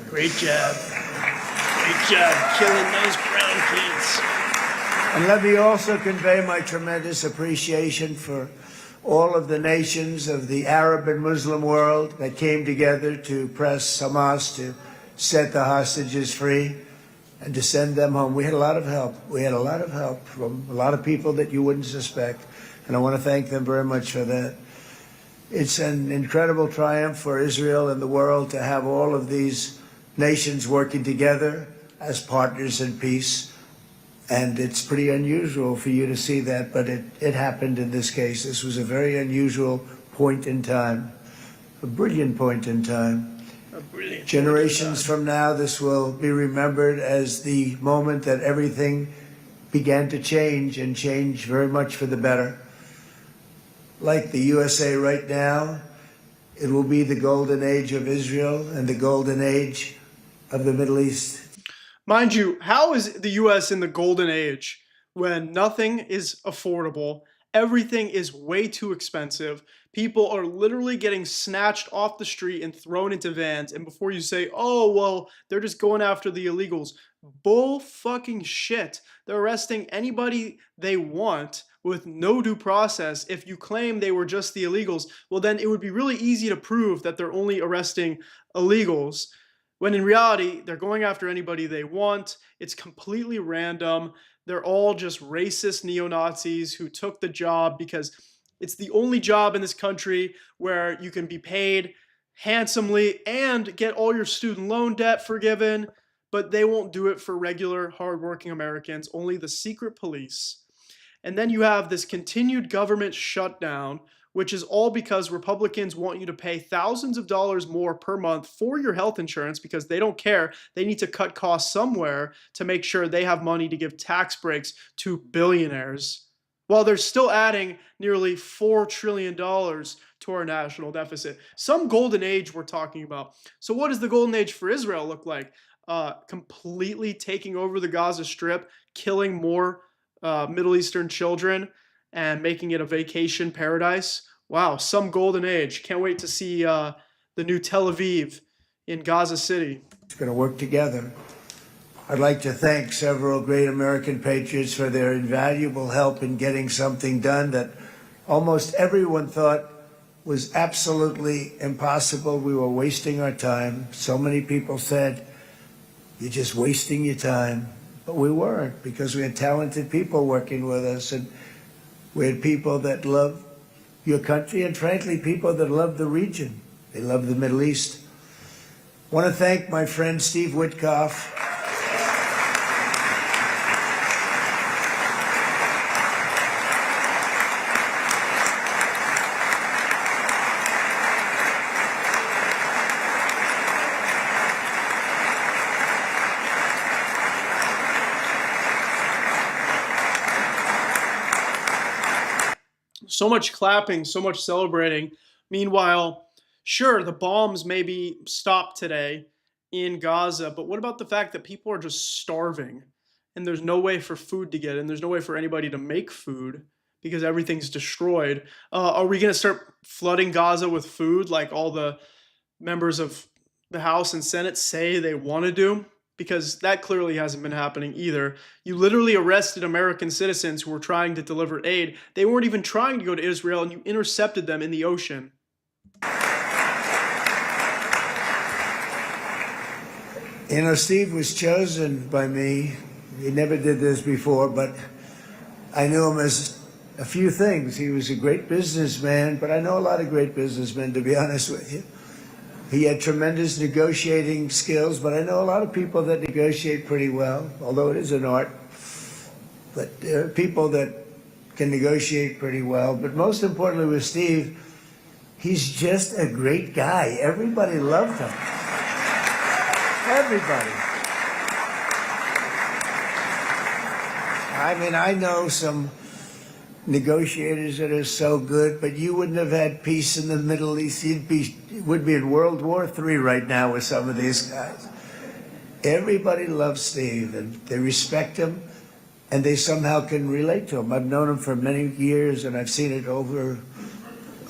Great job. Great job killing those brown kids. And let me also convey my tremendous appreciation for all of the nations of the Arab and Muslim world that came together to press Hamas to set the hostages free and to send them home. We had a lot of help. We had a lot of help from a lot of people that you wouldn't suspect, and I want to thank them very much for that. It's an incredible triumph for Israel and the world to have all of these nations working together as partners in peace, and it's pretty unusual for you to see that, but it happened in this case. This was a very unusual point in time, a brilliant point in time. Generations from now, this will be remembered as the moment that everything began to change, and change very much for the better. Like the USA right now, it will be the golden age of Israel and the golden age of the Middle East. Mind you, how is the US in the golden age when nothing is affordable, everything is way too expensive, people are literally getting snatched off the street and thrown into vans, and before you say, oh, well, they're just going after the illegals, bull fucking shit. They're arresting anybody they want with no due process. If you claim they were just the illegals, well, then it would be really easy to prove that they're only arresting illegals, when in reality, they're going after anybody they want. It's completely random. They're all just racist neo-Nazis who took the job because it's the only job in this country where you can be paid handsomely and get all your student loan debt forgiven, but they won't do it for regular, hardworking Americans, only the secret police. And then you have this continued government shutdown which is all because Republicans want you to pay thousands of dollars more per month for your health insurance because they don't care. They need to cut costs somewhere to make sure they have money to give tax breaks to billionaires, while they're still adding nearly $4 trillion to our national deficit. Some golden age we're talking about. So what does the golden age for Israel look like? Completely taking over the Gaza Strip, killing more Middle Eastern children, and making it a vacation paradise. Wow, some golden age. Can't wait to see the new Tel Aviv in Gaza City. It's going to work together. I'd like to thank several great American patriots for their invaluable help in getting something done that almost everyone thought was absolutely impossible. We were wasting our time. So many people said, "You're just wasting your time." But we weren't, because we had talented people working with us, and we had people that love your country, and frankly, people that love the region. They love the Middle East. I want to thank my friend Steve Witkoff. So much clapping, so much celebrating. Meanwhile, sure, the bombs may be stopped today in Gaza, but what about the fact that people are just starving and there's no way for food to get in? There's no way for anybody to make food because everything's destroyed. Are we going to start flooding Gaza with food like all the members of the House and Senate say they want to do? Because that clearly hasn't been happening either. You literally arrested American citizens who were trying to deliver aid. They weren't even trying to go to Israel, and you intercepted them in the ocean. You know, Steve was chosen by me. He never did this before, but I knew him as a few things. He was a great businessman, but I know a lot of great businessmen, to be honest with you. He had tremendous negotiating skills, but I know a lot of people that negotiate pretty well, although it is an art. But there are people that can negotiate pretty well. But most importantly with Steve, he's just a great guy. Everybody loved him. Everybody. I mean, I know some negotiators that are so good, but you wouldn't have had peace in the Middle East. Would be in World War III right now with some of these guys. Everybody loves Steve, and they respect him, and they somehow can relate to him. I've known him for many years, and I've seen it over and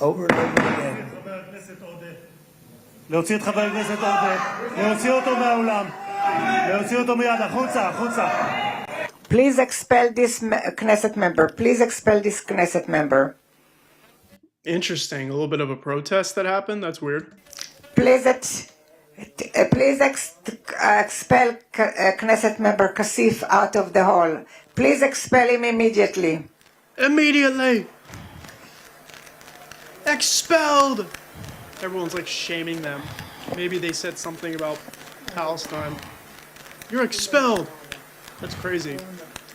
over again. להוציא את חבר הכנסת עודה, להוציא אותו מהאולם, להוציא אותו מיד, החוצה, החוצה. Please expel this Knesset member. Please expel this Knesset member. Interesting. A little bit of a protest that happened. That's weird. Please expel Knesset member Kasif out of the hall. Please expel him immediately. Immediately! Expelled! Everyone's like shaming them. Maybe they said something about Palestine. You're expelled! That's crazy.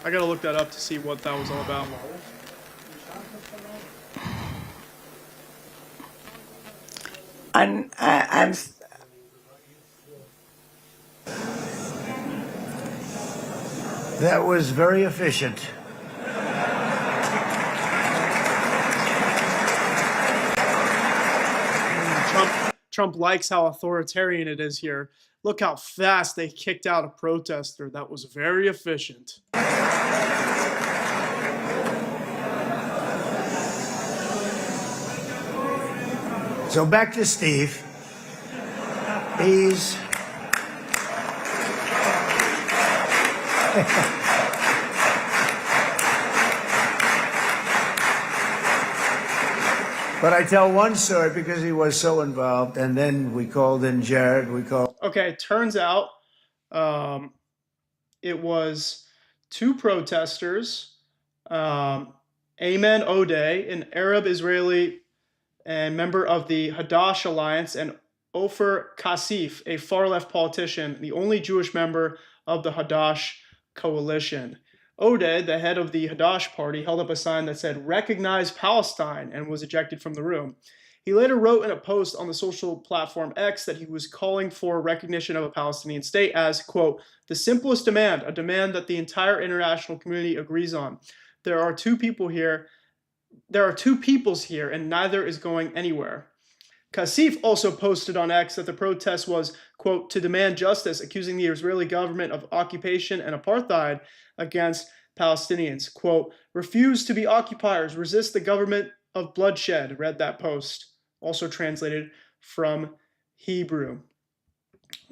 I gotta look that up to see what that was all about. And That was very efficient. Trump likes how authoritarian it is here. Look how fast they kicked out a protester. That was very efficient. So back to Steve. He's but I tell one story because he was so involved, and then we called in Jared. Okay, turns out it was two protesters, Ayman Odeh, an Arab Israeli and member of the Hadash Alliance, and Ofer Kasif, a far-left politician, the only Jewish member of the Hadash coalition. Odeh, the head of the Hadash party, held up a sign that said, "Recognize Palestine," and was ejected from the room. He later wrote in a post on the social platform X that he was calling for recognition of a Palestinian state as, quote, "the simplest demand, a demand that the entire international community agrees on. There are two peoples here, and neither is going anywhere." Kasif also posted on X that the protest was, quote, "to demand justice," accusing the Israeli government of occupation and apartheid against Palestinians. Quote, "refuse to be occupiers, resist the government of bloodshed," read that post, also translated from Hebrew.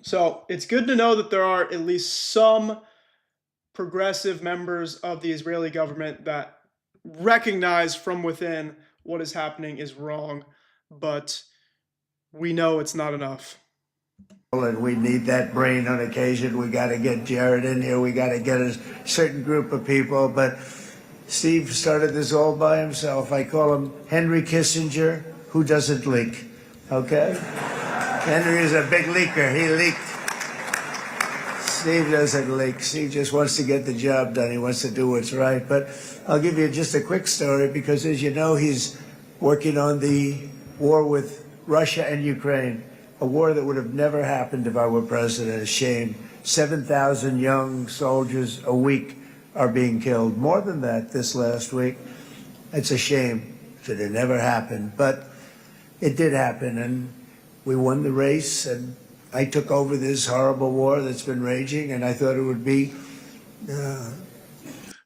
So it's good to know that there are at least some progressive members of the Israeli government that recognize from within what is happening is wrong, but we know it's not enough. And we need that brain on occasion. We got to get Jared in here. We got to get a certain group of people. But Steve started this all by himself. I call him Henry Kissinger, who doesn't leak. Okay? Henry is a big leaker. He leaked. Steve doesn't leak. Steve just wants to get the job done. He wants to do what's right. But I'll give you just a quick story because, as you know, he's working on the war with Russia and Ukraine, a war that would have never happened if I were president. A shame. 7,000 young soldiers a week are being killed. More than that this last week. It's a shame that it never happened. But it did happen, and we won the race, and I took over this horrible war that's been raging, and I thought it would be...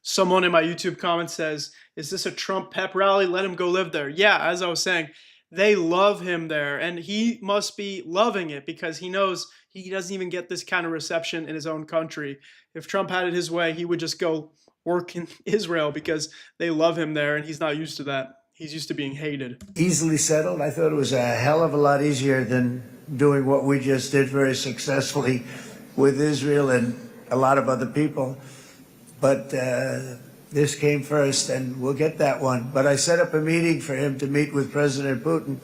Someone in my YouTube comment says, "Is this a Trump pep rally? Let him go live there." Yeah, as I was saying, they love him there, and he must be loving it because he knows he doesn't even get this kind of reception in his own country. If Trump had it his way, he would just go work in Israel because they love him there, and he's not used to that. He's used to being hated. Easily settled. I thought it was a hell of a lot easier than doing what we just did very successfully with Israel and a lot of other people. But this came first, and we'll get that one. But I set up a meeting for him to meet with President Putin,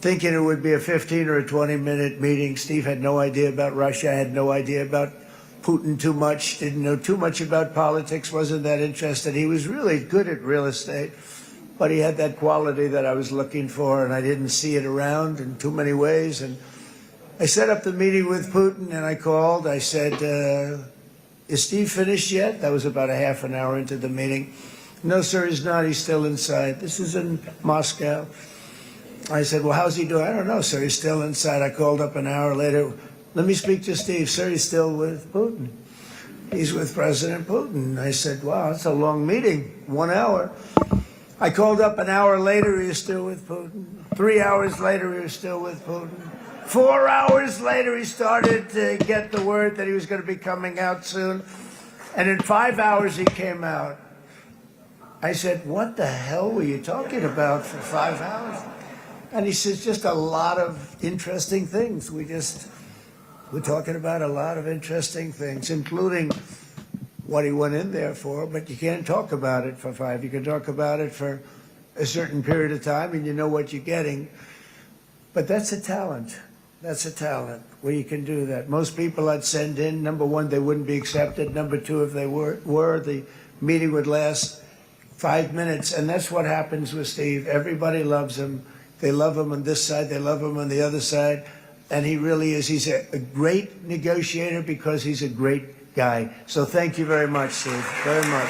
thinking it would be a 15 or a 20-minute meeting. Steve had no idea about Russia, had no idea about Putin too much, didn't know too much about politics, wasn't that interested. He was really good at real estate, but he had that quality that I was looking for, and I didn't see it around in too many ways. And I set up the meeting with Putin, and I called. I said, "Is Steve finished yet?" That was about a half an hour into the meeting. "No, sir, he's not. He's still inside." This is in Moscow. I said, "Well, how's he doing?" "I don't know, sir. He's still inside." I called up an hour later. "Let me speak to Steve." "Sir, he's still with Putin. He's with President Putin." I said, "Wow, that's a long meeting, 1 hour." I called up an hour later. He was still with Putin. 3 hours later, he was still with Putin. 4 hours later, he started to get the word that he was going to be coming out soon. And in 5 hours, he came out. I said, "What the hell were you talking about for 5 hours?" And he says, "Just a lot of interesting things. We're talking about a lot of interesting things, including what he went in there for, but you can't talk about it for 5. You can talk about it for a certain period of time, and you know what you're getting. But that's a talent. That's a talent where you can do that. Most people I'd send in, number one, they wouldn't be accepted. Number two, if they were, the meeting would last 5 minutes. And that's what happens with Steve. Everybody loves him. They love him on this side. They love him on the other side. And he really is. He's a great negotiator because he's a great guy. So thank you very much, Steve. Very much.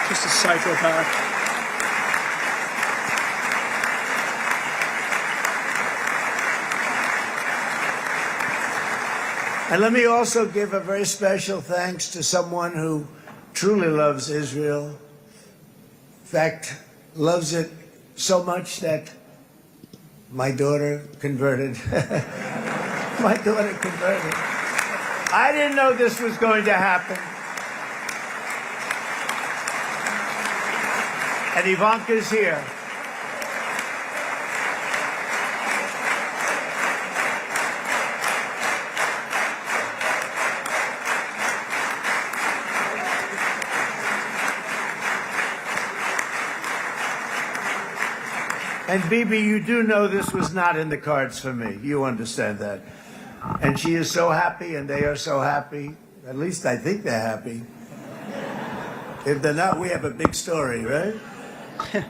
Just a psychopath. And let me also give a very special thanks to someone who truly loves Israel. In fact, loves it so much that my daughter converted. My daughter converted. I didn't know this was going to happen. And Ivanka's here. And Bibi, you do know this was not in the cards for me. You understand that. And she is so happy, and they are so happy. At least I think they're happy. If they're not, we have a big story, right?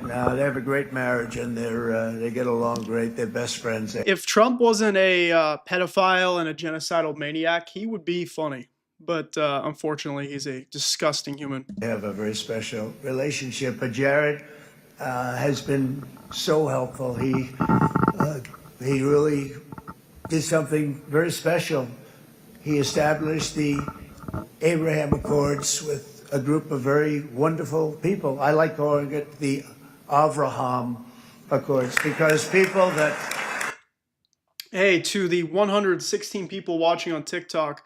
No, they have a great marriage, and they get along great. They're best friends. If Trump wasn't a pedophile and a genocidal maniac, he would be funny. But unfortunately, he's a disgusting human. They have a very special relationship. But Jared has been so helpful. He really did something very special. He established the Abraham Accords with a group of very wonderful people. I like calling it the Avraham Accords because people that... Hey, to the 116 people watching on TikTok,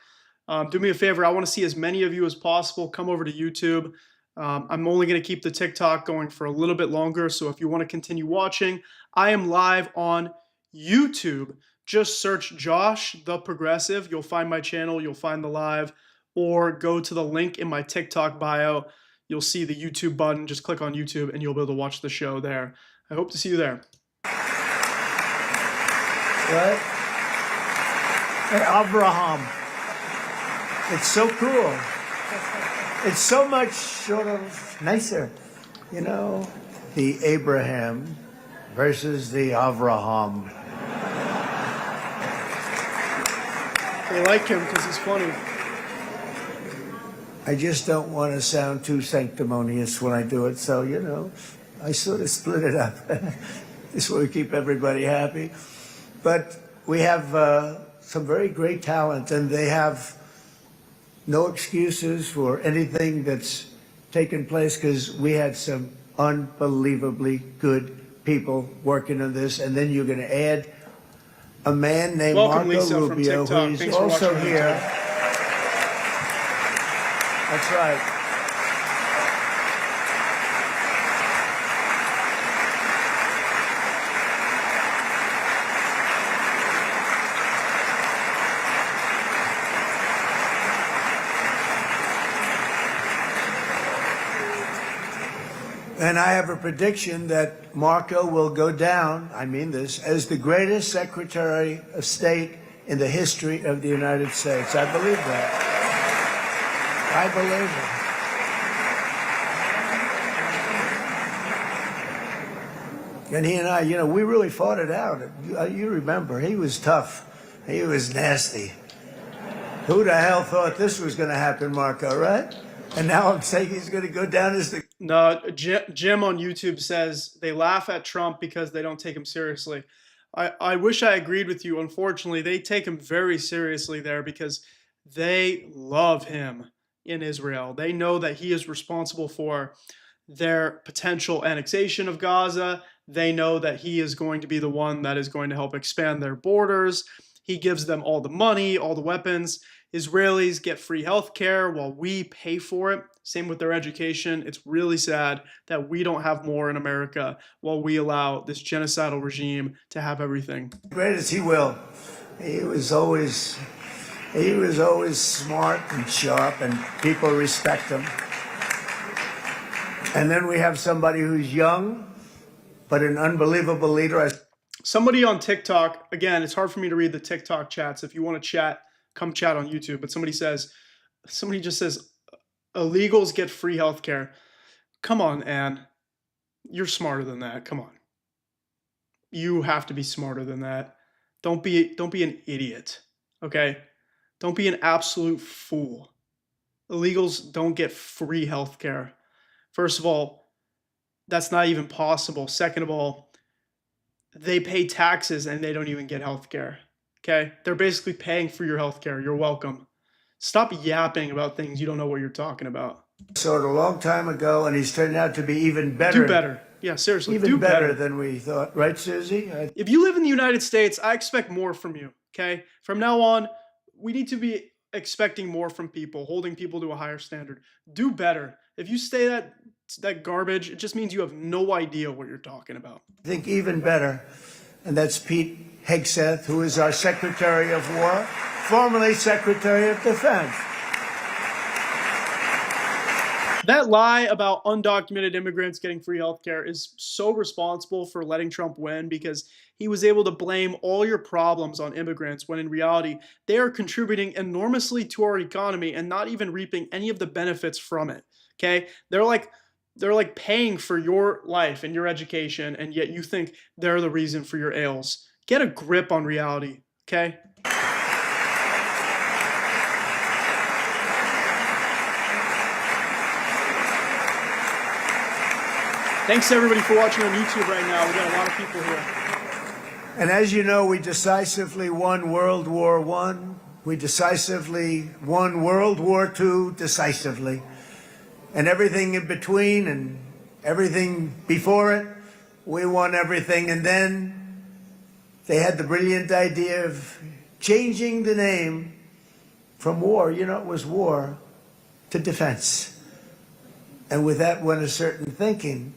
do me a favor. I want to see as many of you as possible. Come over to YouTube. I'm only going to keep the TikTok going for a little bit longer. So if you want to continue watching, I am live on YouTube. Just search Josh the Progressive. You'll find my channel. You'll find the live. Or go to the link in my TikTok bio. You'll see the YouTube button. Just click on YouTube and you'll be able to watch the show there. I hope to see you there. Right? Hey, Abraham. It's so cool. It's so much sort of nicer. You know, the Abraham versus the Avraham. They like him because he's funny. I just don't want to sound too sanctimonious when I do it, so, you know, I sort of split it up. This way we keep everybody happy. But we have some very great talent, and they have no excuses for anything that's taken place because we had some unbelievably good people working on this. And then you're going to add a man named Welcome, Marco Lisa, Rubio, from TikTok. who's also here. That's right. And I have a prediction that Marco will go down, I mean this, as the greatest Secretary of State in the history of the United States. I believe that. I believe it. And he and I, you know, we really fought it out. You remember, he was tough. He was nasty. Who the hell thought this was going to happen, Marco, right? And now I'm saying he's going to go down as the... No, Jim on YouTube says they laugh at Trump because they don't take him seriously. I wish I agreed with you. Unfortunately, they take him very seriously there because they love him in Israel. They know that he is responsible for their potential annexation of Gaza. They know that he is going to be the one that is going to help expand their borders. He gives them all the money, all the weapons. Israelis get free health care while we pay for it. Same with their education. It's really sad that we don't have more in America while we allow this genocidal regime to have everything. Great as he will. He was always smart and sharp, and people respect him. And then we have somebody who's young, but an unbelievable leader. Somebody on TikTok, again, it's hard for me to read the TikTok chats. If you want to chat, come chat on YouTube. But somebody just says, illegals get free health care. Come on, Ann. You're smarter than that. Come on. You have to be smarter than that. Don't be an idiot. Okay? Don't be an absolute fool. Illegals don't get free health care. First of all, that's not even possible. Second of all, they pay taxes and they don't even get health care. Okay? They're basically paying for your health care. You're welcome. Stop yapping about things you don't know what you're talking about. So a long time ago, and he's turned out to be even better. Do better. Yeah, seriously. Even do better than we thought. Right, Susie? If you live in the United States, I expect more from you. Okay? From now on, we need to be expecting more from people, holding people to a higher standard. Do better. If you say that garbage, it just means you have no idea what you're talking about. I think even better, and that's Pete Hegseth, who is our Secretary of War, formerly Secretary of Defense. That lie about undocumented immigrants getting free healthcare is so responsible for letting Trump win because he was able to blame all your problems on immigrants when in reality they are contributing enormously to our economy and not even reaping any of the benefits from it. Okay? They're like paying for your life and your education, and yet you think they're the reason for your ails. Get a grip on reality, okay? Thanks to everybody for watching on YouTube right now. We got a lot of people here. And as you know, we decisively won World War I. We decisively won World War II decisively. And everything in between and everything before it, we won everything. And then they had the brilliant idea of changing the name from war, you know, it was war, to defense. And with that went a certain thinking.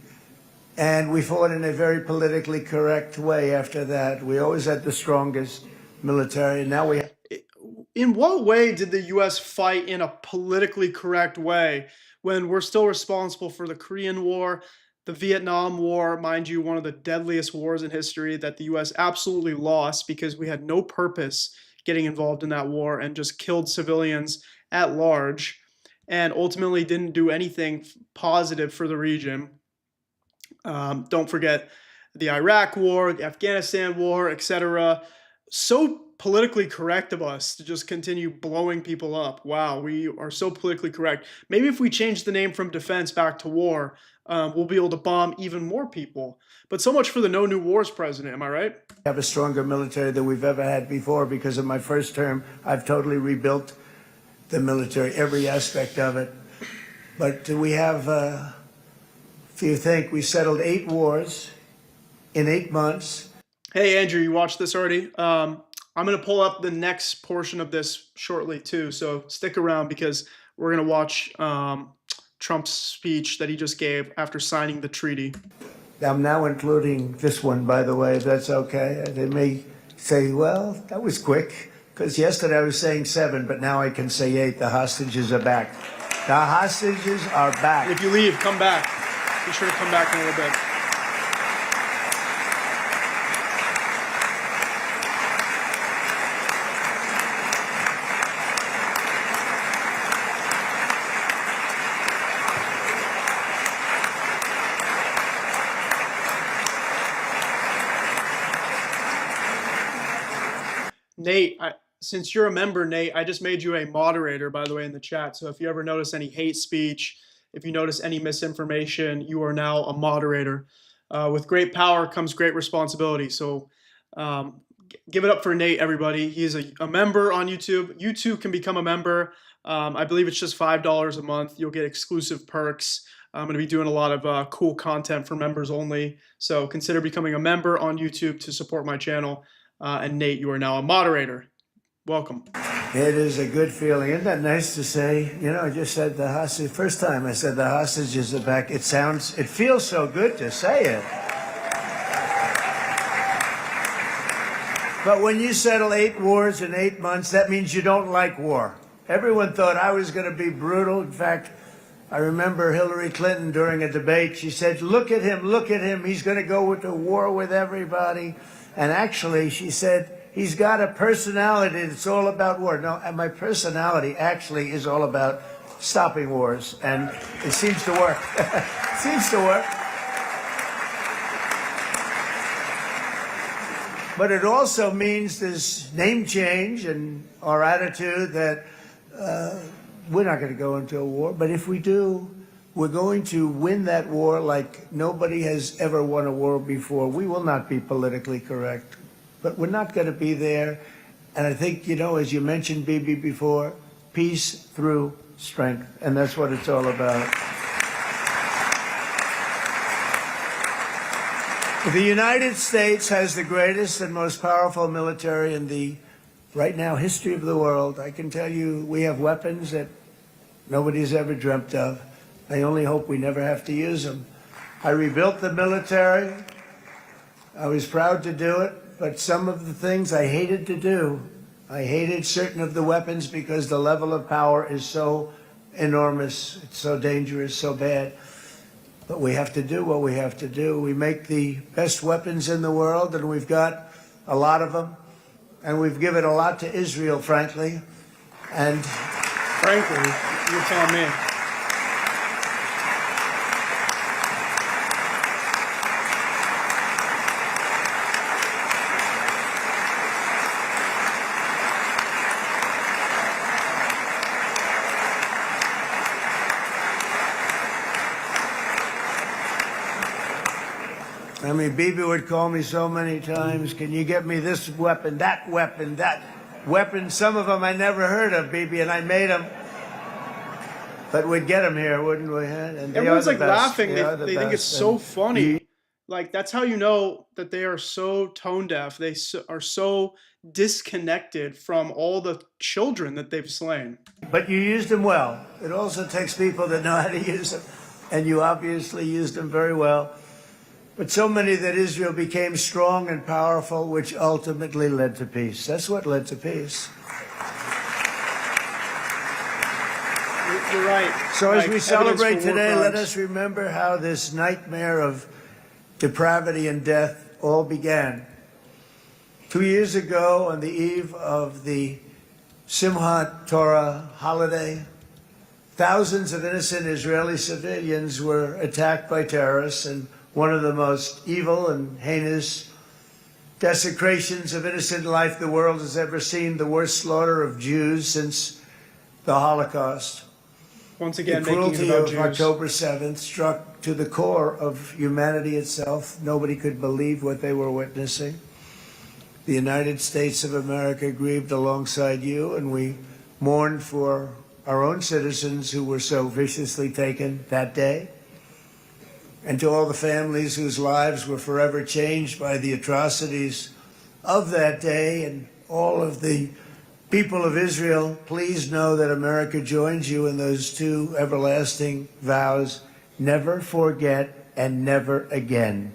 And we fought in a very politically correct way after that. We always had the strongest military, and now we have. In what way did the US fight in a politically correct way when we're still responsible for the Korean War, the Vietnam War, mind you, one of the deadliest wars in history that the US absolutely lost because we had no purpose getting involved in that war and just killed civilians at large and ultimately didn't do anything positive for the region. Don't forget the Iraq War, the Afghanistan War, etc. So politically correct of us to just continue blowing people up. Wow, we are so politically correct. Maybe if we change the name from defense back to war, we'll be able to bomb even more people. But so much for the no new wars president, am I right? Have a stronger military than we've ever had before because in my first term, I've totally rebuilt the military, every aspect of it. But we have, if you think, we settled 8 wars in 8 months. Hey, Andrew, you watched this already? I'm going to pull up the next portion of this shortly, too. So stick around because we're going to watch Trump's speech that he just gave after signing the treaty. I'm now including this one, by the way, if that's okay. They may say, well, that was quick, because yesterday I was saying 7, but now I can say 8. The hostages are back. The hostages are back. If you leave, come back. Be sure to come back in a little bit. Nate, since you're a member, Nate, I just made you a moderator, by the way, in the chat. So if you ever notice any hate speech, if you notice any misinformation, you are now a moderator. With great power comes great responsibility. So give it up for Nate, everybody. He is a member on YouTube. You too can become a member. I believe it's just $5 a month. You'll get exclusive perks. I'm going to be doing a lot of cool content for members only. So consider becoming a member on YouTube to support my channel. And Nate, you are now a moderator. Welcome. It is a good feeling. Isn't that nice to say? You know, I just said the hostage. First time I said the hostages are back. It feels so good to say it. But when you settle 8 wars in 8 months, that means you don't like war. Everyone thought I was going to be brutal. In fact, I remember Hillary Clinton during a debate, she said, look at him. He's going to go into war with everybody. And actually, she said, he's got a personality that's all about war. No, and my personality actually is all about stopping wars. And it seems to work. It seems to work. But it also means this name change and our attitude that we're not going to go into a war. But if we do, we're going to win that war like nobody has ever won a war before. We will not be politically correct, but we're not going to be there. And I think, you know, as you mentioned, Bibi, before, peace through strength. And that's what it's all about. The United States has the greatest and most powerful military in the, right now, history of the world. I can tell you we have weapons that nobody's ever dreamt of. I only hope we never have to use them. I rebuilt the military. I was proud to do it, but some of the things I hated to do. I hated certain of the weapons because the level of power is so enormous. It's so dangerous, so bad. But we have to do what we have to do. We make the best weapons in the world, and we've got a lot of them. And we've given a lot to Israel, frankly. And Frankly, you're telling me. I mean, Bibi would call me so many times, can you get me this weapon, that weapon, that weapon? Some of them I never heard of, Bibi, and I made them. But we'd get them here, wouldn't we? And Everyone's like best. laughing. They think it's best. so And funny. Like that's how you know that they are so tone deaf. They are so disconnected from all the children that they've slain. But you used them well. It also takes people that know how to use them. And you obviously used them very well. But so many that Israel became strong and powerful, which ultimately led to peace. That's what led to peace. You're right. So as Like, we evidence celebrate for war today, let crimes. us remember how this nightmare of depravity and death all began. 2 years ago, on the eve of the Simchat Torah holiday, thousands of innocent Israeli civilians were attacked by terrorists, and one of the most evil and heinous desecrations of innocent life the world has ever seen, the worst slaughter of Jews since the Holocaust. Once The again, making it cruelty about of Jews. October 7th struck to the core of humanity itself. Nobody could believe what they were witnessing. The United States of America grieved alongside you, and we mourned for our own citizens who were so viciously taken that day. And to all the families whose lives were forever changed by the atrocities of that day, and all of the people of Israel, please know that America joins you in those two everlasting vows: never forget and never again.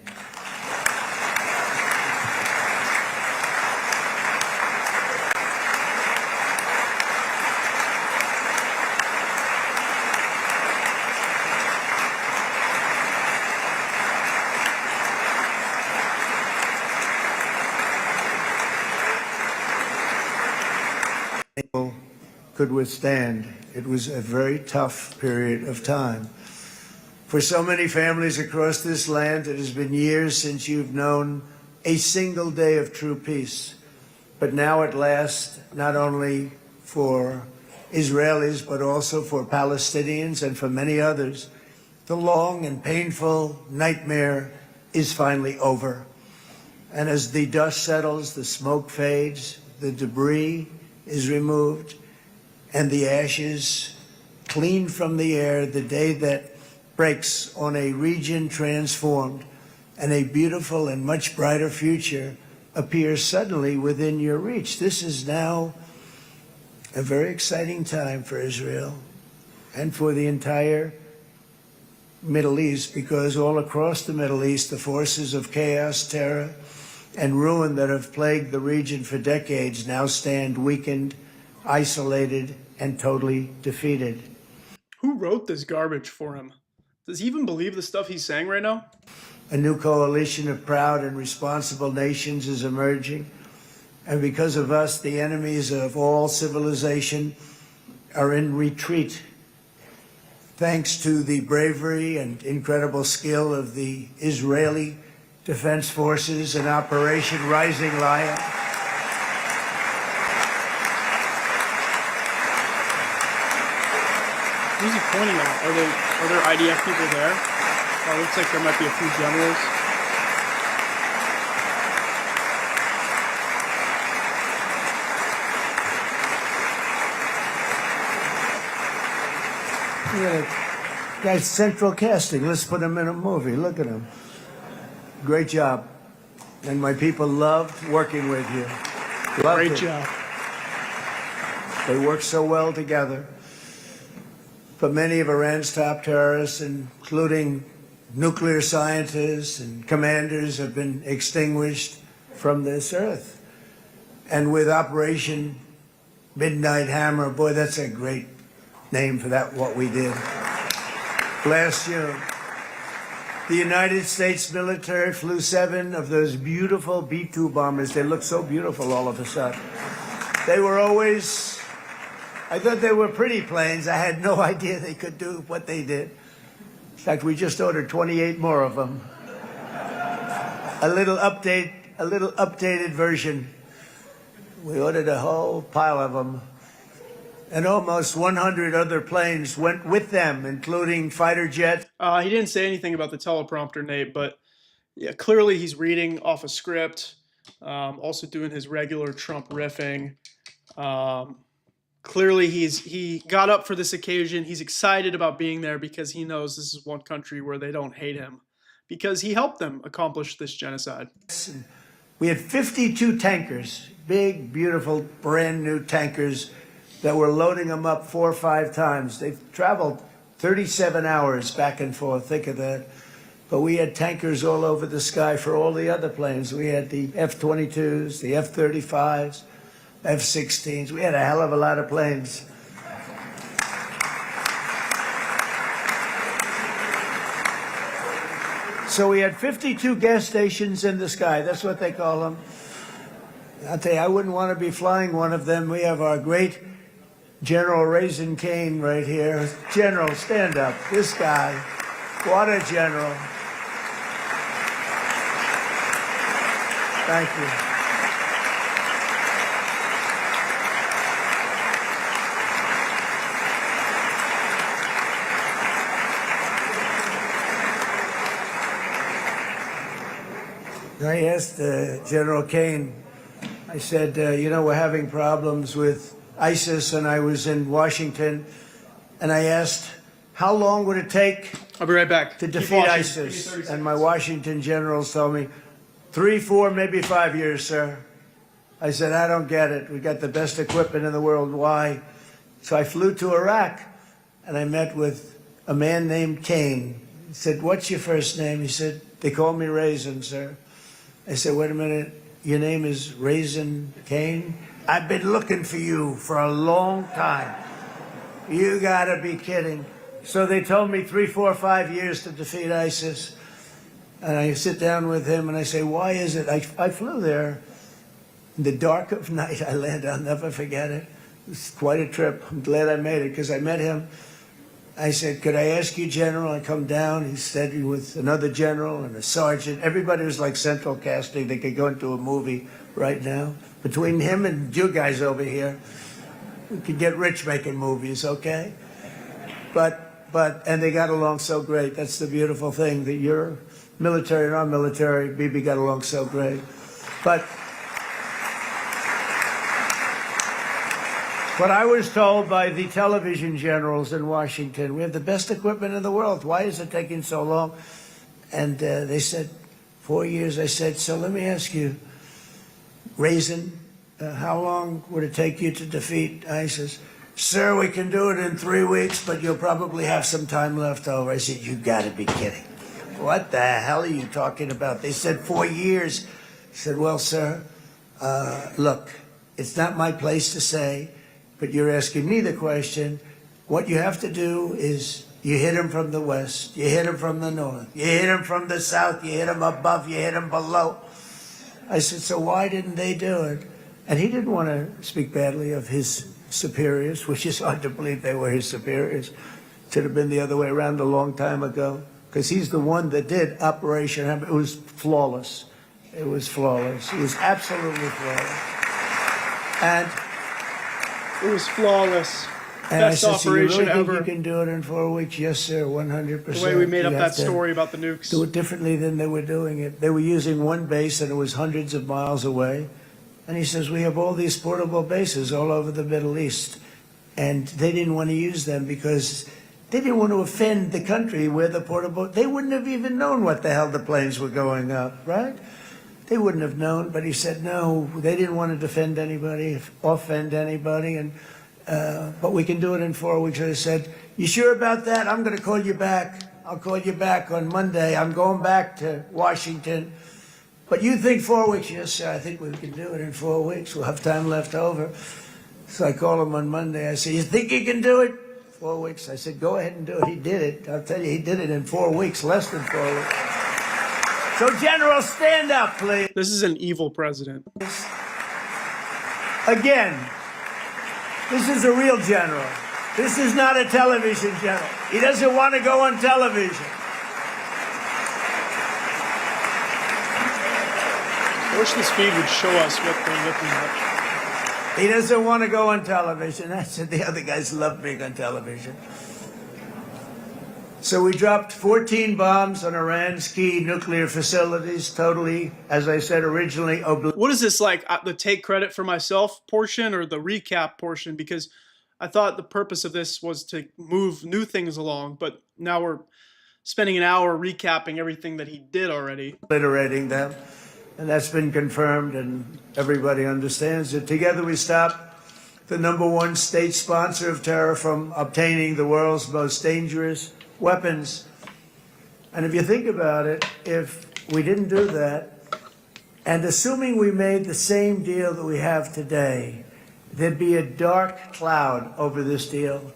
Could withstand. It was a very tough period of time. For so many families across this land, it has been years since you've known a single day of true peace. But now at last, not only for Israelis, but also for Palestinians and for many others, the long and painful nightmare is finally over. And as the dust settles, the smoke fades, the debris is removed, and the ashes cleaned from the air, the day that breaks on a region transformed, and a beautiful and much brighter future appears suddenly within your reach. This is now a very exciting time for Israel and for the entire Middle East, because all across the Middle East, the forces of chaos, terror, and ruin that have plagued the region for decades now stand weakened, isolated, and totally defeated. Who wrote this garbage for him? Does he even believe the stuff he's saying right now? A new coalition of proud and responsible nations is emerging. And because of us, the enemies of all civilization are in retreat. Thanks to the bravery and incredible skill of the Israeli Defense Forces and Operation Rising Lion. Who's he pointing at? Are there IDF people there? Oh, it looks like there might be a few generals. Yeah, guy's central casting. Let's put him in a movie. Look at him. Great job. And my people loved working with you. Loved Great it. job. They work so well together. But many of Iran's top terrorists, including nuclear scientists and commanders, have been extinguished from this earth. And with Operation Midnight Hammer, boy, that's a great name for that, what we did last June. The United States military flew 7 of those beautiful B-2 bombers. They look so beautiful all of a sudden. They were always, I thought they were pretty planes. I had no idea they could do what they did. In fact, we just ordered 28 more of them. A little updated version. We ordered a whole pile of them. And almost 100 other planes went with them, including fighter jets. He didn't say anything about the teleprompter, Nate, but yeah, clearly he's reading off a script, also doing his regular Trump riffing. Clearly he got up for this occasion. He's excited about being there because he knows this is one country where they don't hate him, because he helped them accomplish this genocide. We had 52 tankers, big, beautiful, brand new tankers that were loading them up 4 or 5 times. They've traveled 37 hours back and forth, think of that. But we had tankers all over the sky for all the other planes. We had the F-22s, the F-35s, F-16s. We had a hell of a lot of planes. So we had 52 gas stations in the sky. That's what they call them. I'll tell you, I wouldn't want to be flying one of them. We have our great General Raisin Cain right here. General, stand up. This guy, what a general. Thank you. I asked General Cain, I said, you know, we're having problems with ISIS, and I was in Washington, and I asked, how long would it take I'll be right back. to Keep defeat watching. ISIS? And my Washington generals told me, 3, 4, maybe 5 years, sir. I said, I don't get it. We got the best equipment in the world. Why? So I flew to Iraq, and I met with a man named Cain. He said, what's your first name? He said, they call me Raisin, sir. I said, wait a minute, your name is Raisin Cain? I've been looking for you for a long time. You gotta be kidding. So they told me 3, 4, 5 years to defeat ISIS. And I sit down with him and I say, why is it? I flew there in the dark of night. I landed, I'll never forget it. It was quite a trip. I'm glad I made it because I met him. I said, could I ask you, General? I come down. He said, with another general and a sergeant. Everybody was like central casting. They could go into a movie right now. Between him and you guys over here, we could get rich making movies, okay? And they got along so great. That's the beautiful thing, that your military and our military, Bibi, got along so great. But I was told by the television generals in Washington, we have the best equipment in the world. Why is it taking so long? And they said, 4 years. I said, so let me ask you, Raisin, how long would it take you to defeat ISIS? Sir, we can do it in 3 weeks, but you'll probably have some time left over. I said, you gotta be kidding. What the hell are you talking about? They said 4 years. I said, well, sir, look, it's not my place to say, but you're asking me the question. What you have to do is you hit him from the west, you hit him from the north, you hit him from the south, you hit him above, you hit him below. I said, so why didn't they do it? And he didn't want to speak badly of his superiors, which is hard to believe they were his superiors. It should have been the other way around a long time ago, because he's the one that did Operation Hammer. It was flawless. It was flawless. It was absolutely flawless. And It was flawless. And Best I said, so you operation really think ever. you can do it in 4 weeks? Yes, sir, 100%. The way we made up You that have to story about the nukes. do it differently than they were doing it. They were using one base, and it was hundreds of miles away. And he says, we have all these portable bases all over the Middle East. And they didn't want to use them because they didn't want to offend the country where the portable... They wouldn't have even known what the hell the planes were going up, right? They wouldn't have known. But he said, no, they didn't want to defend anybody, offend anybody. And but we can do it in 4 weeks. I said, you sure about that? I'm going to call you back. I'll call you back on Monday. I'm going back to Washington. But you think 4 weeks? Yes, sir, I think we can do it in 4 weeks. We'll have time left over. So I call him on Monday. I say, you think you can do it? 4 weeks. I said, go ahead and do it. He did it. I'll tell you, he did it in 4 weeks, less than 4 weeks. So, General, stand up, please. This is an evil president. Again, this is a real general. This is not a television general. He doesn't want to go on television. I wish this feed would show us what they're looking at. He doesn't want to go on television. I said the other guys love being on television. So we dropped 14 bombs on Iran's key nuclear facilities, totally, as I said originally, What is this, like the take credit for myself portion or the recap portion? Because I thought the purpose of this was to move new things along, but now we're spending an hour recapping everything that he did already. obliterating them. And that's been confirmed, and everybody understands it. Together we stop the #1 state sponsor of terror from obtaining the world's most dangerous weapons. And if you think about it, if we didn't do that, and assuming we made the same deal that we have today, there'd be a dark cloud over this deal.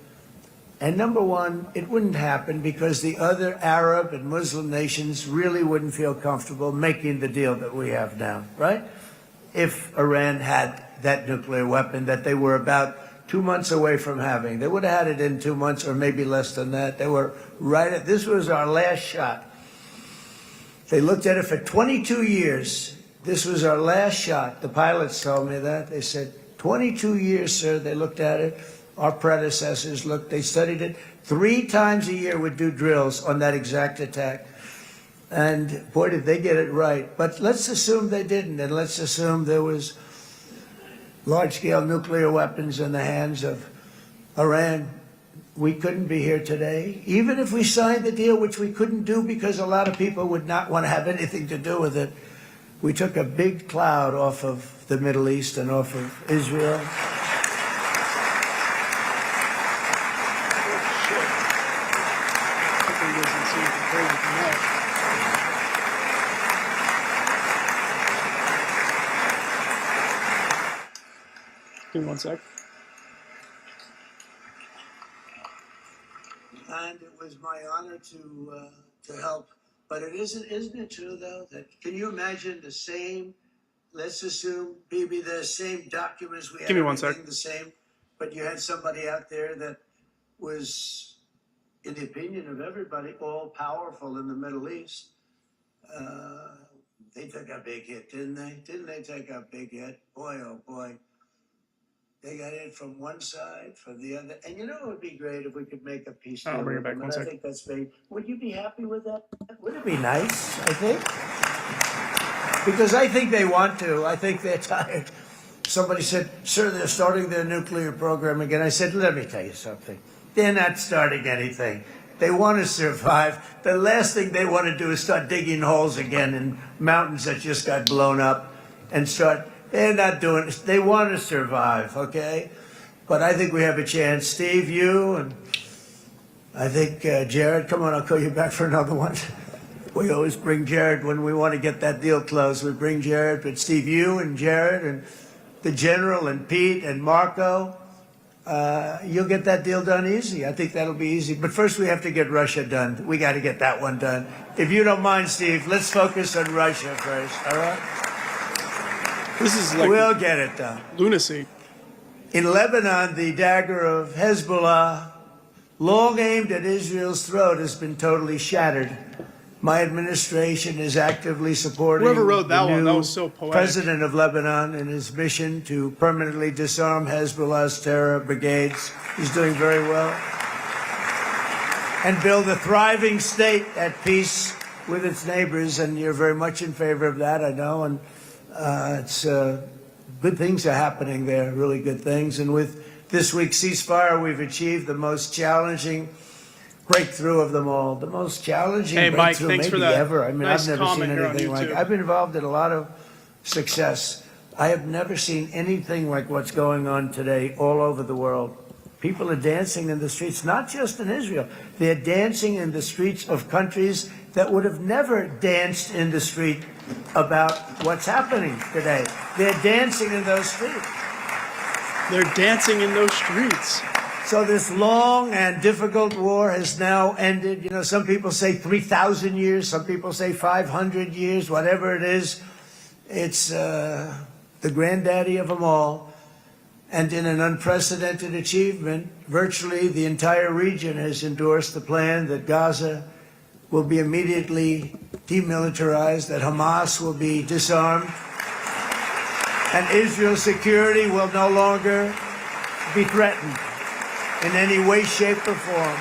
And #1, it wouldn't happen because the other Arab and Muslim nations really wouldn't feel comfortable making the deal that we have now, right? If Iran had that nuclear weapon that they were about 2 months away from having. They would have had it in 2 months or maybe less than that. They were right at, this was our last shot. They looked at it for 22 years. This was our last shot. The pilots told me that. They said, 22 years, sir, they looked at it. Our predecessors looked, they studied it. 3 times a year would do drills on that exact attack. And boy, did they get it right. But let's assume they didn't, and let's assume there was large-scale nuclear weapons in the hands of Iran. We couldn't be here today. Even if we signed the deal, which we couldn't do because a lot of people would not want to have anything to do with it, we took a big cloud off of the Middle East and off of Israel. Give me 1 sec. And it was my honor to help. But isn't it true though that can you imagine the same? Let's assume maybe the same documents we had. Give me 1 sec. Everything the same, but you had somebody out there that was, in the opinion of everybody, all powerful in the Middle East. They took a big hit, didn't they? Didn't they take a big hit? Boy, oh boy. They got in from one side, from the other. And you know it would be great if we could make a peace deal. I'll bring it back 1 I sec. think that's very, would you be happy with that? Would it be nice, I think? Because I think they want to. I think they're tired. Somebody said, sir, they're starting their nuclear program again. I said, let me tell you something. They're not starting anything. They want to survive. The last thing they want to do is start digging holes again in mountains that just got blown up and start. They're not doing it. They want to survive, okay? But I think we have a chance. Steve, you, and I think Jared, come on, I'll call you back for another one. We always bring Jared when we want to get that deal closed. We bring Jared, but Steve, you and Jared and the General and Pete and Marco, you'll get that deal done easy. I think that'll be easy. But first we have to get Russia done. We got to get that one done. If you don't mind, Steve, let's focus on Russia first, all right? This is like We'll get it done. lunacy. In Lebanon, the dagger of Hezbollah, long aimed at Israel's throat, has been totally shattered. My administration is actively supporting Whoever wrote that the one, new that was so poetic. president of Lebanon in his mission to permanently disarm Hezbollah's terror brigades. He's doing very well. And build a thriving state at peace with its neighbors. And you're very much in favor of that, I know. And it's good things are happening there, really good things. And with this week's ceasefire, we've achieved the most challenging breakthrough of them all. The most challenging Hey, Mike, breakthrough thanks for maybe that ever. I mean, nice I've never seen comment here on anything like it. YouTube. I've been involved in a lot of success. I have never seen anything like what's going on today all over the world. People are dancing in the streets, not just in Israel. They're dancing in the streets of countries that would have never danced in the street about what's happening today. They're dancing in those streets. They're dancing in those streets. So this long and difficult war has now ended. You know, some people say 3,000 years, some people say 500 years, whatever it is. It's the granddaddy of them all. And in an unprecedented achievement, virtually the entire region has endorsed the plan that Gaza will be immediately demilitarized, that Hamas will be disarmed, and Israel's security will no longer be threatened in any way, shape, or form.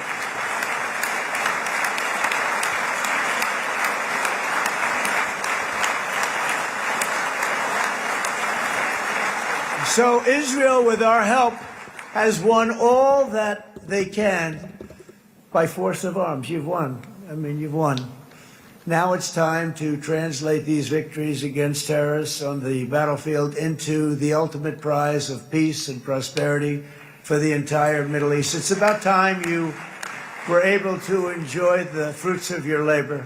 So Israel, with our help, has won all that they can by force of arms. You've won. I mean, you've won. Now it's time to translate these victories against terrorists on the battlefield into the ultimate prize of peace and prosperity for the entire Middle East. It's about time you were able to enjoy the fruits of your labor.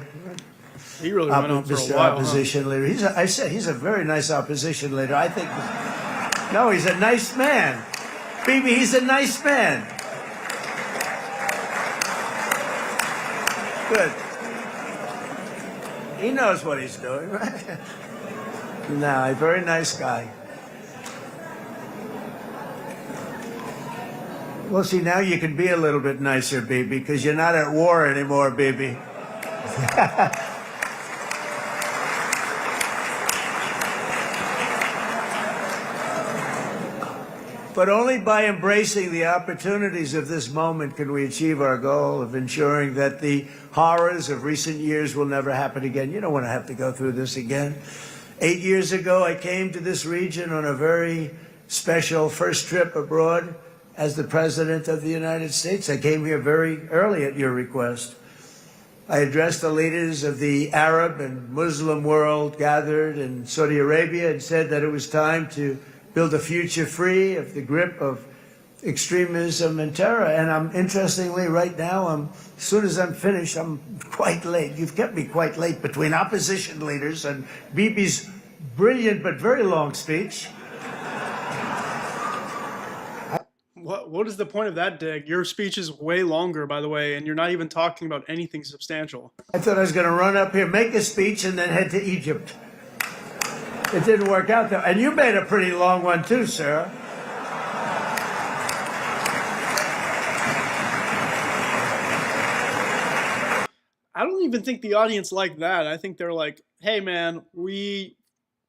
He really went on for a while. Opposition leader. He's a very nice opposition leader. I think. No, he's a nice man. Bibi, he's a nice man. Good. He knows what he's doing, right? No, a very nice guy. Well, see, now you can be a little bit nicer, Bibi, because you're not at war anymore, Bibi. But only by embracing the opportunities of this moment can we achieve our goal of ensuring that the horrors of recent years will never happen again. You don't want to have to go through this again. 8 years ago, I came to this region on a very special first trip abroad as the President of the United States. I came here very early at your request. I addressed the leaders of the Arab and Muslim world gathered in Saudi Arabia and said that it was time to build a future free of the grip of extremism and terror. And interestingly, right now, as soon as I'm finished, I'm quite late. You've kept me quite late between opposition leaders and Bibi's brilliant but very long speech. What is the point of that dig? Your speech is way longer, by the way, and you're not even talking about anything substantial. I thought I was going to run up here, make a speech, and then head to Egypt. It didn't work out, though. And you made a pretty long one, too, Sarah. I don't even think the audience liked that. I think they're like, hey, man, we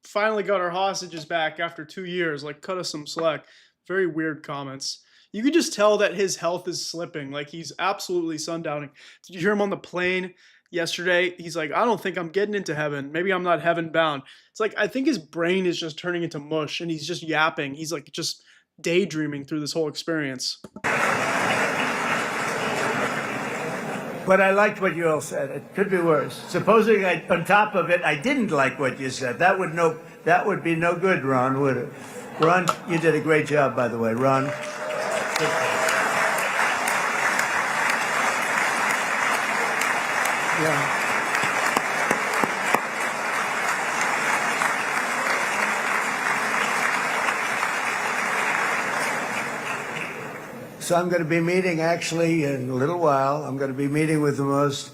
finally got our hostages back after 2 years. Like, cut us some slack. Very weird comments. You could just tell that his health is slipping. Like, he's absolutely sundowning. Did you hear him on the plane yesterday? He's like, I don't think I'm getting into heaven. Maybe I'm not heaven bound. It's like, I think his brain is just turning into mush and he's just yapping. He's like just daydreaming through this whole experience. But I liked what you all said. It could be worse. Supposing on top of it, I didn't like what you said. That would be no good, Ron, would it? Ron, you did a great job, by the way, Ron. Yeah. So I'm going to be meeting, actually, in a little while, I'm going to be meeting with the most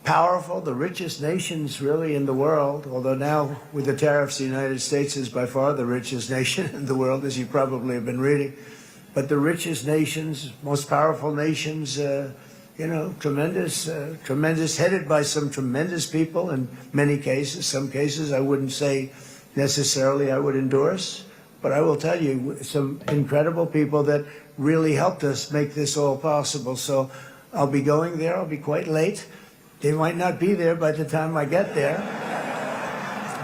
powerful, the richest nations, really, in the world, although now, with the tariffs, the United States is by far the richest nation in the world, as you probably have been reading. But the richest nations, most powerful nations, tremendous, headed by some tremendous people in many cases. Some cases I wouldn't say necessarily I would endorse, but I will tell you some incredible people that really helped us make this all possible. So I'll be going there. I'll be quite late. They might not be there by the time I get there,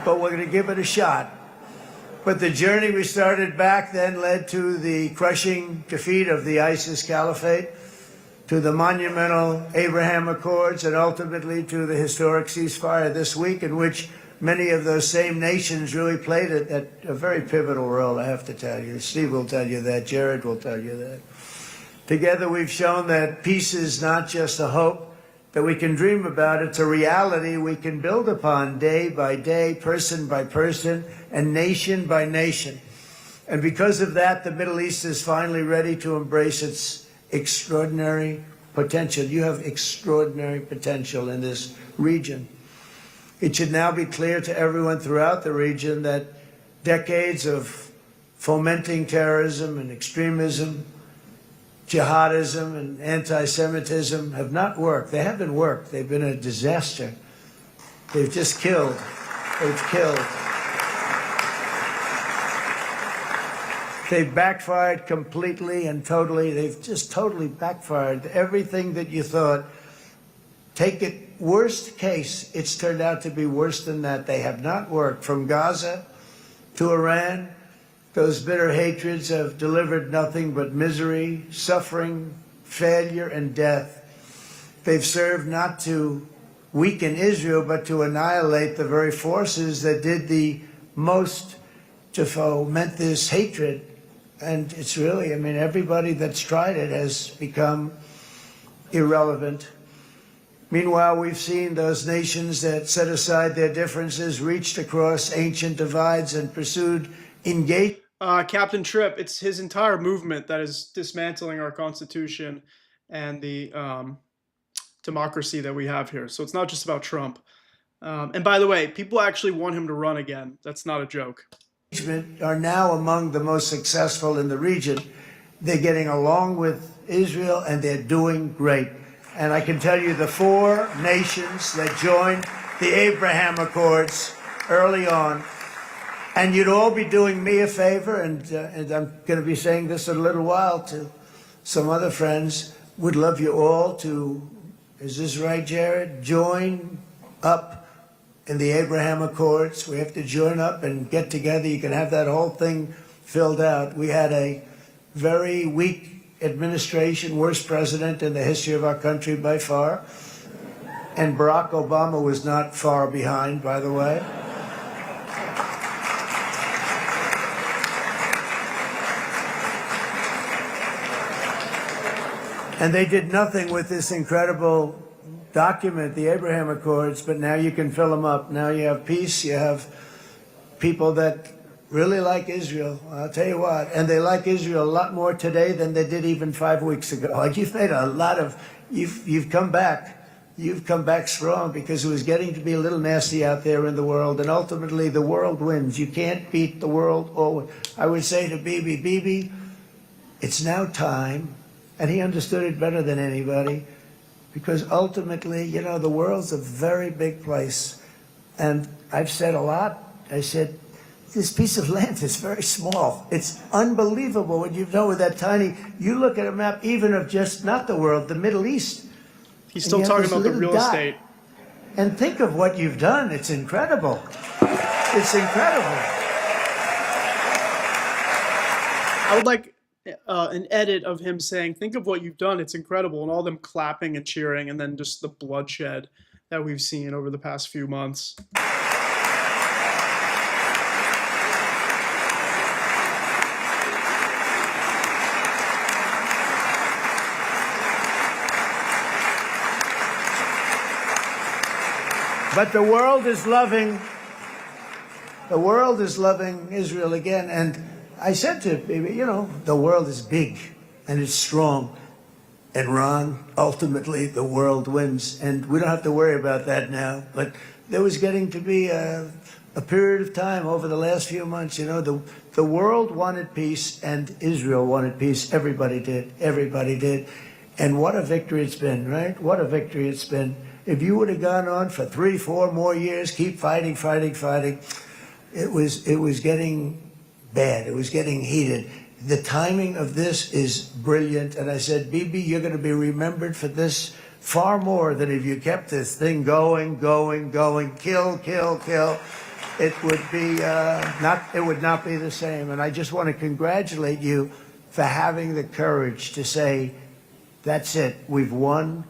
but we're going to give it a shot. But the journey we started back then led to the crushing defeat of the ISIS caliphate, to the monumental Abraham Accords, and ultimately to the historic ceasefire this week, in which many of those same nations really played a very pivotal role, I have to tell you. Steve will tell you that. Jared will tell you that. Together we've shown that peace is not just a hope that we can dream about. It's a reality we can build upon day by day, person by person, and nation by nation. And because of that, the Middle East is finally ready to embrace its extraordinary potential. You have extraordinary potential in this region. It should now be clear to everyone throughout the region that decades of fomenting terrorism and extremism, jihadism and anti-Semitism have not worked. They haven't worked. They've been a disaster. They've just killed. They've killed. They've backfired completely and totally. They've just totally backfired. Everything that you thought, take it worst case, it's turned out to be worse than that. They have not worked. From Gaza to Iran, those bitter hatreds have delivered nothing but misery, suffering, failure, and death. They've served not to weaken Israel, but to annihilate the very forces that did the most to foment this hatred. And it's really, I mean, everybody that's tried it has become irrelevant. Meanwhile, we've seen those nations that set aside their differences, reached across ancient divides, and pursued engagement. Captain Tripp, it's his entire movement that is dismantling our Constitution and the democracy that we have here. So it's not just about Trump. And by the way, people actually want him to run again. That's not a joke. Are now among the most successful in the region. They're getting along with Israel, and they're doing great. And I can tell you the 4 nations that joined the Abraham Accords early on, and you'd all be doing me a favor, and I'm going to be saying this in a little while to some other friends, would love you all to, is this right, Jared? Join up in the Abraham Accords. We have to join up and get together. You can have that whole thing filled out. We had a very weak administration, worst president in the history of our country by far. And Barack Obama was not far behind, by the way. And they did nothing with this incredible document, the Abraham Accords, but now you can fill them up. Now you have peace, you have people that really like Israel. I'll tell you what, and they like Israel a lot more today than they did even 5 weeks ago. Like you've made a lot of, you've come back. You've come back strong because it was getting to be a little nasty out there in the world, and ultimately the world wins. You can't beat the world. Or I would say to Bibi, it's now time, and he understood it better than anybody, because ultimately, you know, the world's a very big place. And I've said a lot. I said, this piece of land is very small. It's unbelievable what you've done with that tiny, you look at a map even of just not the world, the Middle East. He's still talking about the real estate. And think of what you've done. It's incredible. It's incredible. I would like an edit of him saying, think of what you've done, it's incredible, and all them clapping and cheering, and then just the bloodshed that we've seen over the past few months. But the world is loving Israel again. And I said to Bibi, you know, the world is big and it's strong. And Ron, ultimately, the world wins. And we don't have to worry about that now. But there was getting to be a period of time over the last few months, you know, the world wanted peace and Israel wanted peace. Everybody did. Everybody did. And what a victory it's been, right? What a victory it's been. If you would have gone on for 3, 4 more years, keep fighting, it was getting bad. It was getting heated. The timing of this is brilliant. And I said, Bibi, you're going to be remembered for this far more than if you kept this thing going, kill. It would be it would not be the same. And I just want to congratulate you for having the courage to say, that's it, we've won.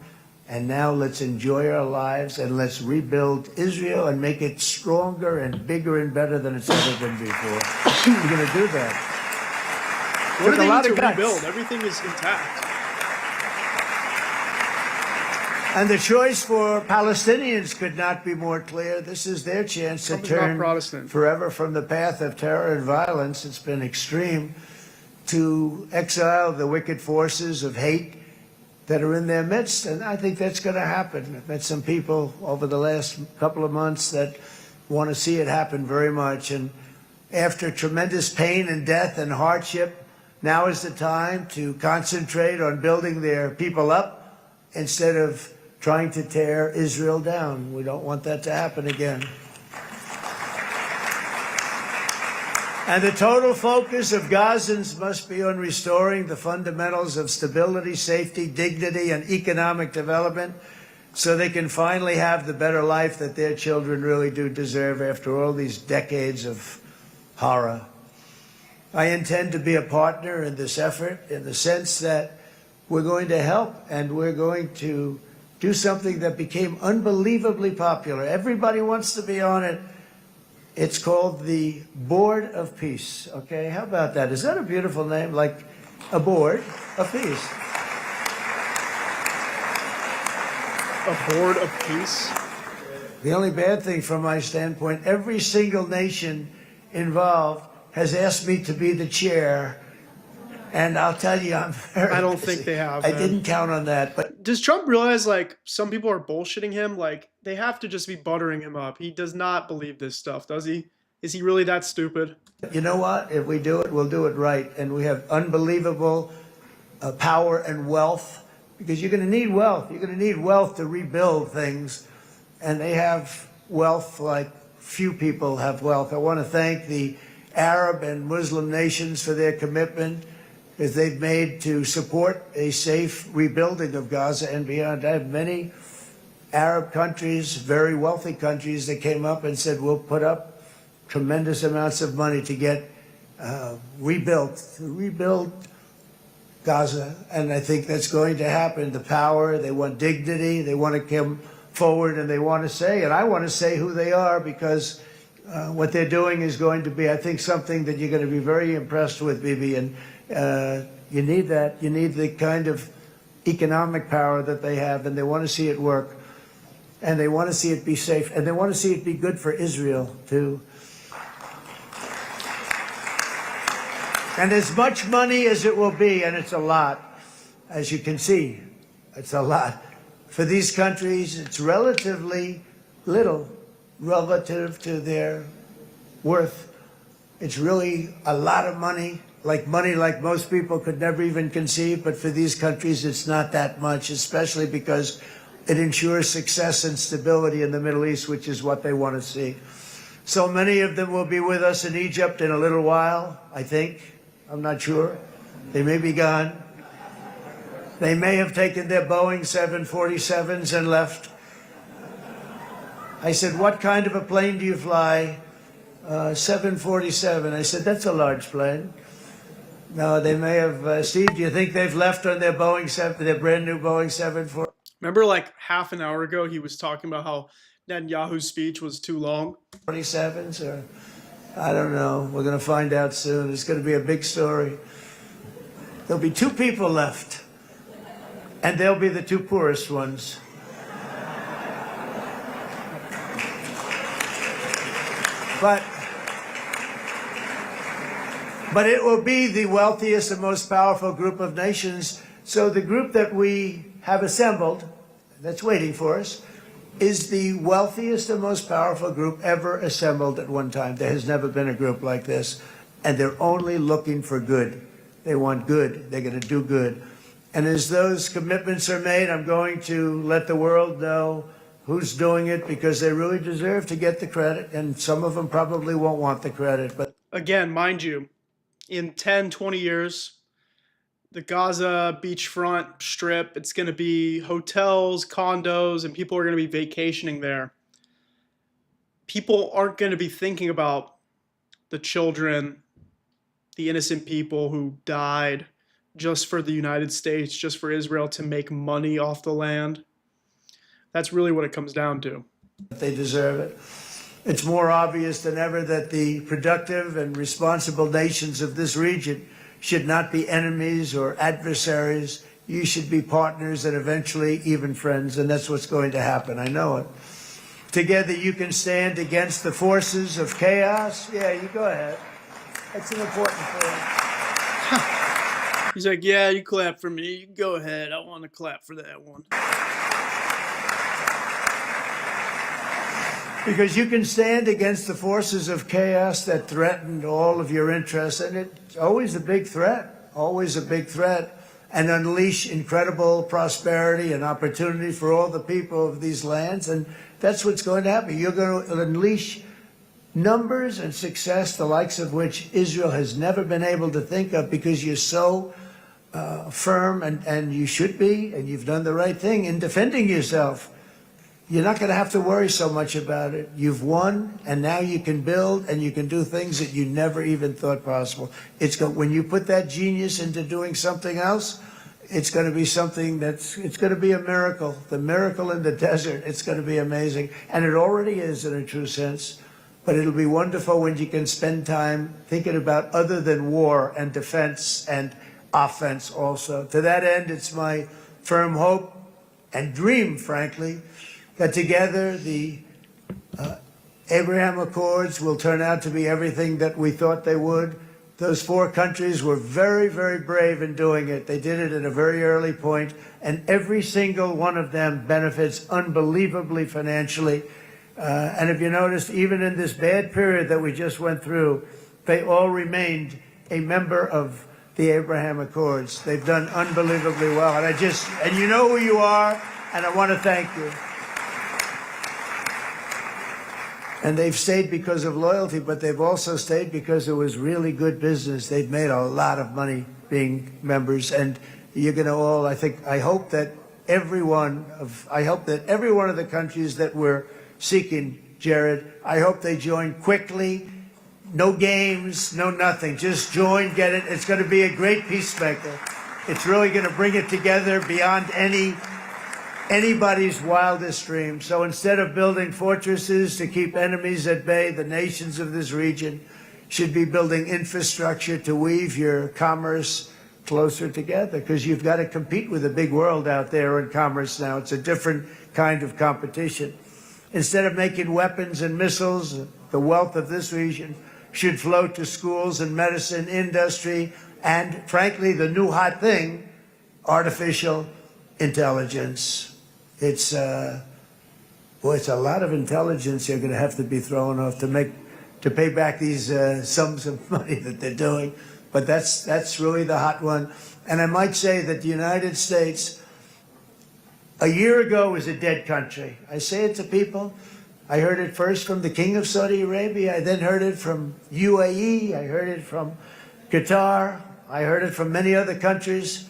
And now let's enjoy our lives and let's rebuild Israel and make it stronger and bigger and better than it's ever been before. We're going to do that. What do they need to rebuild? Everything is intact. And the choice for Palestinians could not be more clear. This is their chance to Trump is not turn Protestant. forever from the path of terror and violence. It's been extreme, to exile the wicked forces of hate that are in their midst. And I think that's going to happen. I've met some people over the last couple of months that want to see it happen very much. And after tremendous pain and death and hardship, now is the time to concentrate on building their people up instead of trying to tear Israel down. We don't want that to happen again. And the total focus of Gazans must be on restoring the fundamentals of stability, safety, dignity, and economic development so they can finally have the better life that their children really do deserve after all these decades of horror. I intend to be a partner in this effort in the sense that we're going to help and we're going to do something that became unbelievably popular. Everybody wants to be on it. It's called the Board of Peace. Okay, how about that? Is that a beautiful name? Like a board of peace. A board of peace? The only bad thing from my standpoint, every single nation involved has asked me to be the chair. And I'll tell you, I'm very I don't busy. think they have, I man. didn't count on that. But Does Trump realize, like, some people are bullshitting him? Like, they have to just be buttering him up. He does not believe this stuff, does he? Is he really that stupid? you know what? If we do it, we'll do it right. And we have unbelievable power and wealth, because you're going to need wealth. You're going to need wealth to rebuild things. And they have wealth like few people have wealth. I want to thank the Arab and Muslim nations for their commitment that they've made to support a safe rebuilding of Gaza and beyond. I have many Arab countries, very wealthy countries, that came up and said, we'll put up tremendous amounts of money to get to rebuild Gaza. And I think that's going to happen. The power, they want dignity, they want to come forward, and they want to say, and I want to say who they are, because what they're doing is going to be, I think, something that you're going to be very impressed with, Bibi. And you need that. You need the kind of economic power that they have, and they want to see it work. And they want to see it be safe. And they want to see it be good for Israel, too. And as much money as it will be, and it's a lot, as you can see, it's a lot. For these countries, it's relatively little relative to their worth. It's really a lot of money like most people could never even conceive. But for these countries, it's not that much, especially because it ensures success and stability in the Middle East, which is what they want to see. So many of them will be with us in Egypt in a little while, I think. I'm not sure. They may be gone. They may have taken their Boeing 747s and left. I said, what kind of a plane do you fly? 747. I said, that's a large plane. No, they may have. Steve, do you think they've left on their their brand new Boeing 747? Remember, like, half an hour ago, he was talking about how Netanyahu's speech was too long? 47s, or I don't know. We're going to find out soon. It's going to be a big story. There'll be two people left, and they'll be the two poorest ones. But it will be the wealthiest and most powerful group of nations. So the group that we have assembled, that's waiting for us, is the wealthiest and most powerful group ever assembled at one time. There has never been a group like this. And they're only looking for good. They want good. They're going to do good. And as those commitments are made, I'm going to let the world know who's doing it, because they really deserve to get the credit. And some of them probably won't want the credit. But Again, mind you, in 10, 20 years, the Gaza beachfront strip, it's going to be hotels, condos, and people are going to be vacationing there. People aren't going to be thinking about the children, the innocent people who died just for the United States, just for Israel to make money off the land. That's really what it comes down to. they deserve it. It's more obvious than ever that the productive and responsible nations of this region should not be enemies or adversaries. you should be partners and eventually even friends, and that's what's going to happen. I know it. Together you can stand against the forces of chaos. Yeah, you go ahead. That's an important point. He's like, yeah, you clap for me. You go ahead. I want to clap for that one. Because you can stand against the forces of chaos that threaten all of your interests, and it's always a big threat, and unleash incredible prosperity and opportunity for all the people of these lands, and that's what's going to happen. You're going to unleash numbers and success, the likes of which Israel has never been able to think of, because you're so firm, and you should be, and you've done the right thing in defending yourself. You're not going to have to worry so much about it. You've won, and now you can build, and you can do things that you never even thought possible. When you put that genius into doing something else, it's going to be something it's going to be a miracle. The miracle in the desert, it's going to be amazing. And it already is in a true sense. But it'll be wonderful when you can spend time thinking about other than war and defense and offense also. To that end, it's my firm hope and dream, frankly, that together the Abraham Accords will turn out to be everything that we thought they would. Those four countries were very, very brave in doing it. They did it at a very early point, and every single one of them benefits unbelievably financially. And if you noticed, even in this bad period that we just went through, they all remained a member of the Abraham Accords. They've done unbelievably well. And you know who you are, and I want to thank you. And they've stayed because of loyalty, but they've also stayed because it was really good business. They've made a lot of money being members, and you're going to all, I hope that every one of the countries that we're seeking, Jared, I hope they join quickly. No games, no nothing. Just join, get it. It's going to be a great peacemaker. It's really going to bring it together beyond anybody's wildest dream. So instead of building fortresses to keep enemies at bay, the nations of this region should be building infrastructure to weave your commerce closer together, because you've got to compete with the big world out there in commerce now. It's a different kind of competition. Instead of making weapons and missiles, the wealth of this region should flow to schools and medicine, industry, and frankly, the new hot thing, artificial intelligence. It's a lot of intelligence you're going to have to be throwing off to pay back these sums of money that they're doing. But that's really the hot one. And I might say that the United States, a year ago, was a dead country. I say it to people. I heard it first from the King of Saudi Arabia. I then heard it from UAE. I heard it from Qatar. I heard it from many other countries.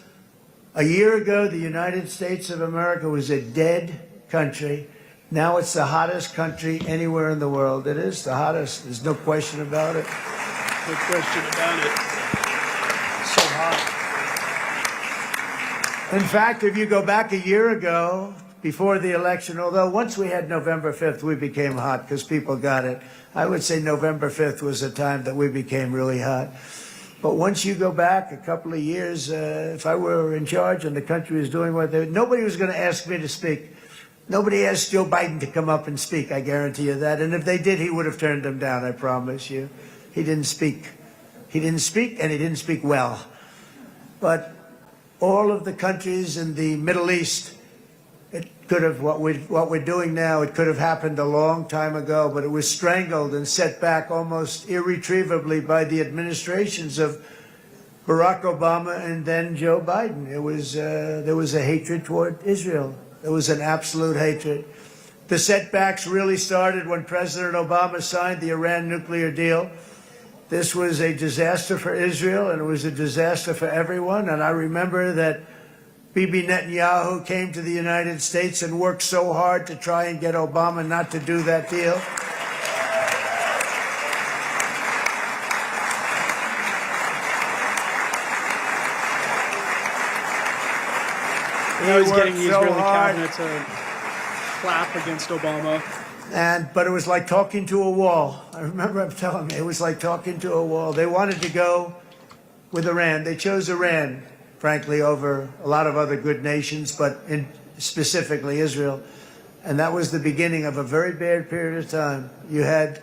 A year ago, the United States of America was a dead country. Now it's the hottest country anywhere in the world. It is the hottest. There's no question about it. No question about it. So hot. In fact, if you go back a year ago, before the election, although once we had November 5th, we became hot because people got it. I would say November 5th was a time that we became really hot. But once you go back a couple of years, if I were in charge and the country was doing what nobody was going to ask me to speak. Nobody asked Joe Biden to come up and speak, I guarantee you that. And if they did, he would have turned them down, I promise you. He didn't speak. He didn't speak, and he didn't speak well. But all of the countries in the Middle East, it could have, what we're doing now, it could have happened a long time ago, but it was strangled and set back almost irretrievably by the administrations of Barack Obama and then Joe Biden. There was a hatred toward Israel. There was an absolute hatred. The setbacks really started when President Obama signed the Iran nuclear deal. This was a disaster for Israel, and it was a disaster for everyone. And I remember that Bibi Netanyahu came to the United States and worked so hard to try and get Obama not to do that deal. Now he's getting the so Israeli hard. cabinet to clap against Obama. But it was like talking to a wall. I remember him telling me it was like talking to a wall. They wanted to go with Iran. They chose Iran. frankly, over a lot of other good nations, but specifically Israel. And that was the beginning of a very bad period of time. You had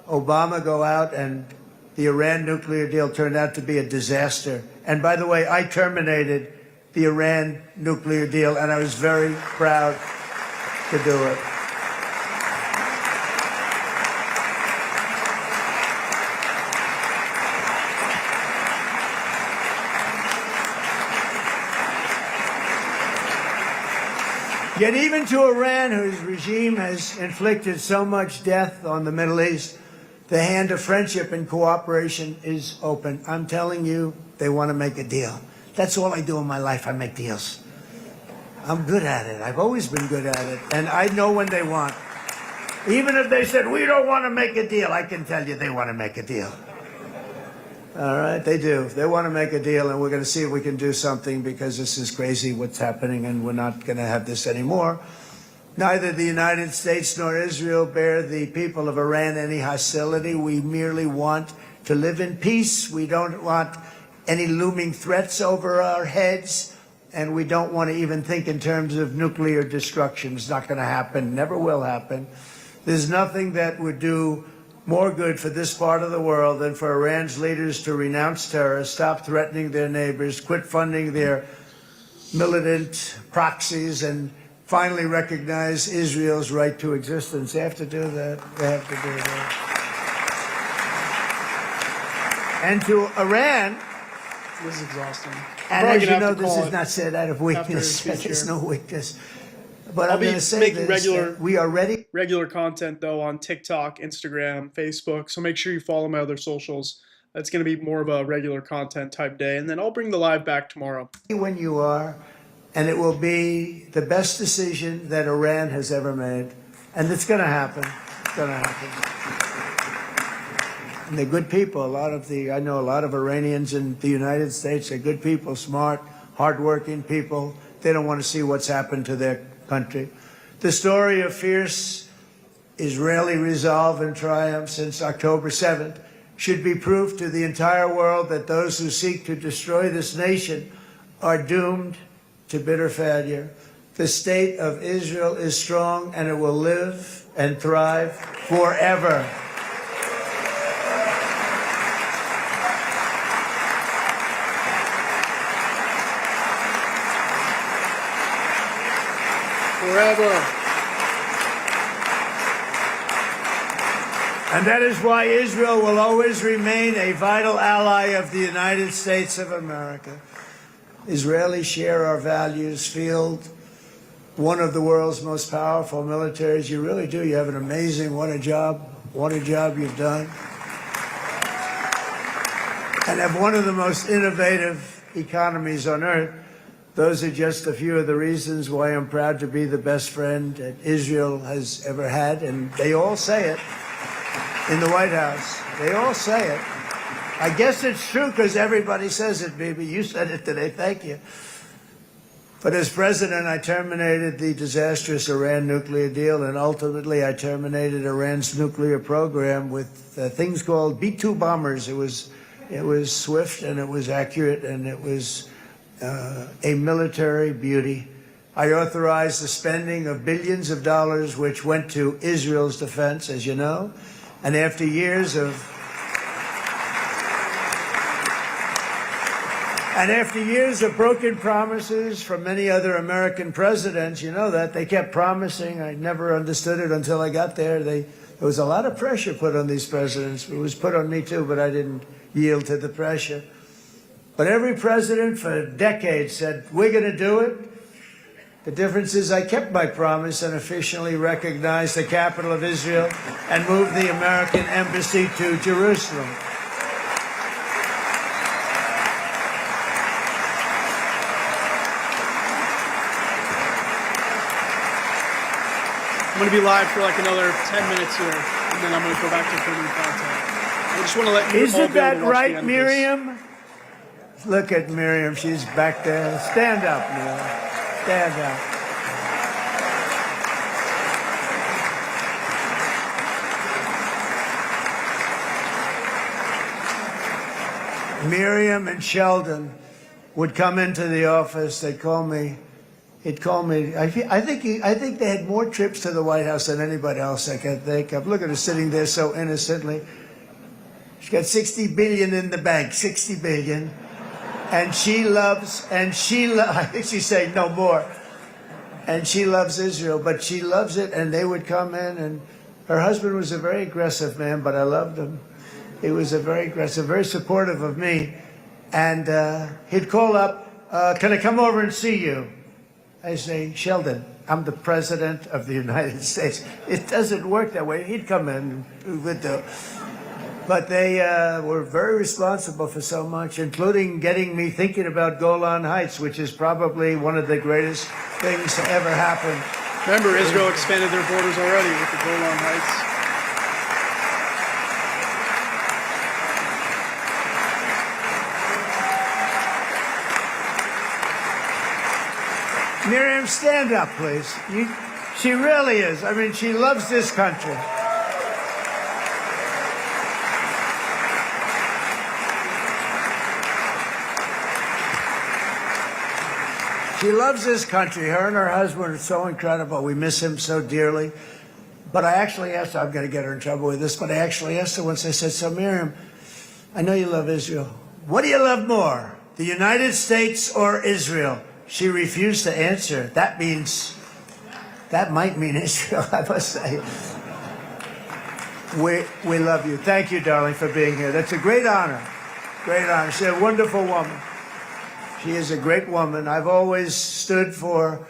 Obama go out, and the Iran nuclear deal turned out to be a disaster. And by the way, I terminated the Iran nuclear deal, and I was very proud to do it. Yet even to Iran, whose regime has inflicted so much death on the Middle East, the hand of friendship and cooperation is open. I'm telling you, they want to make a deal. That's all I do in my life. I make deals. I'm good at it. I've always been good at it. And I know when they want. Even if they said, we don't want to make a deal, I can tell you they want to make a deal. All right, they do. They want to make a deal, and we're going to see if we can do something, because this is crazy what's happening, and we're not going to have this anymore. Neither the United States nor Israel bear the people of Iran any hostility. We merely want to live in peace. We don't want any looming threats over our heads, and we don't want to even think in terms of nuclear destruction. It's not going to happen, never will happen. There's nothing that would do more good for this part of the world than for Iran's leaders to renounce terror, stop threatening their neighbors, quit funding their militant proxies, and finally recognize Israel's right to existence. They have to do that. They have to do that. And to Iran, This is exhausting. and Probably as gonna you know, have to this call is it not said out of weakness. speech There's here. no weakness. But I'll I'm be going to say making this, that we are ready. regular content though on TikTok, Instagram, Facebook. So make sure you follow my other socials. It's going to be more of a regular content type day, and then I'll bring the live back tomorrow. When you are, and it will be the best decision that Iran has ever made. And it's going to happen. It's going to happen. And they're good people. I know a lot of Iranians in the United States. They're good people, smart, hardworking people. They don't want to see what's happened to their country. The story of fierce Israeli resolve and triumph since October 7th should be proof to the entire world that those who seek to destroy this nation are doomed to bitter failure. The state of Israel is strong, and it will live and thrive forever. Forever. And that is why Israel will always remain a vital ally of the United States of America. Israelis share our values, field one of the world's most powerful militaries. You really do. You have an amazing, what a job you've done. And have one of the most innovative economies on earth. Those are just a few of the reasons why I'm proud to be the best friend that Israel has ever had. And they all say it in the White House. They all say it. I guess it's true because everybody says it, baby. You said it today. Thank you. But as president, I terminated the disastrous Iran nuclear deal, and ultimately I terminated Iran's nuclear program with things called B-2 bombers. It was swift, and it was accurate, and it was a military beauty. I authorized the spending of billions of dollars, which went to Israel's defense, as you know. And after years of broken promises from many other American presidents, you know that, they kept promising. I never understood it until I got there. There was a lot of pressure put on these presidents. It was put on me too, but I didn't yield to the pressure. But every president for decades said, we're going to do it. The difference is I kept my promise and officially recognized the capital of Israel and moved the American embassy to Jerusalem. I'm going to be live for like another 10 minutes here, and then I'm going to go back to filming content. I just want to let you all Isn't be able that to watch the right, end of this. Miriam? Look at Miriam. She's back there. Stand up, Miriam. Stand up. Miriam and Sheldon, would come into the office. They'd call me. He'd call me. I think they had more trips to the White House than anybody else I can think of. Look at her sitting there so innocently. She's got 60 billion in the bank, 60 billion. And she loves, I think she's saying no more. And she loves Israel, but she loves it, and they would come in, and her husband was a very aggressive man, but I loved him. He was a very aggressive, very supportive of me. And he'd call up, can I come over and see you? I say, Sheldon, I'm the President of the United States. It doesn't work that way. He'd come in, we would do. But they were very responsible for so much, including getting me thinking about Golan Heights, which is probably one of the greatest things to ever happen. Remember, Israel expanded their borders already with the Golan Heights. Miriam, stand up, please. She really is. I mean, she loves this country. She loves this country. Her and her husband are so incredible. We miss him so dearly. But I actually asked her, I'm going to get her in trouble with this, but I actually asked her once, I said, so Miriam, I know you love Israel. What do you love more, the United States or Israel? She refused to answer. That might mean Israel, I must say. We love you. Thank you, darling, for being here. That's a great honor. Great honor. She's a wonderful woman. She is a great woman. I've always stood for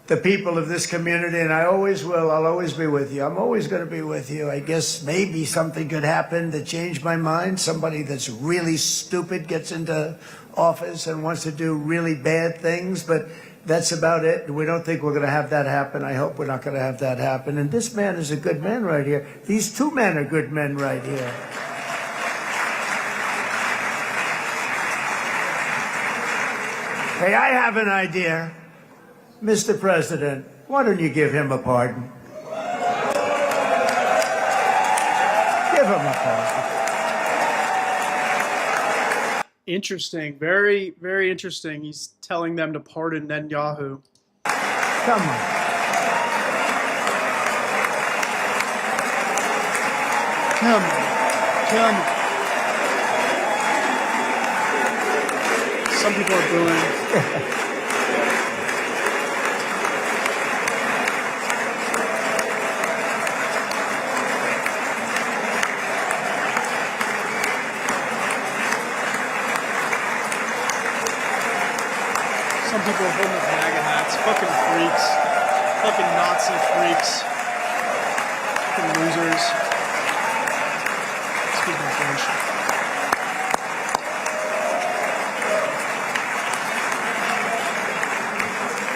the people of this community, and I always will. I'll always be with you. I'm always going to be with you. I guess maybe something could happen to change my mind. Somebody that's really stupid gets into office and wants to do really bad things, but that's about it. We don't think we're going to have that happen. I hope we're not going to have that happen. And this man is a good man right here. These two men are good men right here. Hey, I have an idea. Mr. President, why don't you give him a pardon? Give him a pardon. Interesting. Very, very interesting. He's telling them to pardon Netanyahu. Come on. Come on. Come on. Some people are booing. Some people are holding up MAGA hats. Fucking freaks. Fucking Nazi freaks. Fucking losers. Excuse my French.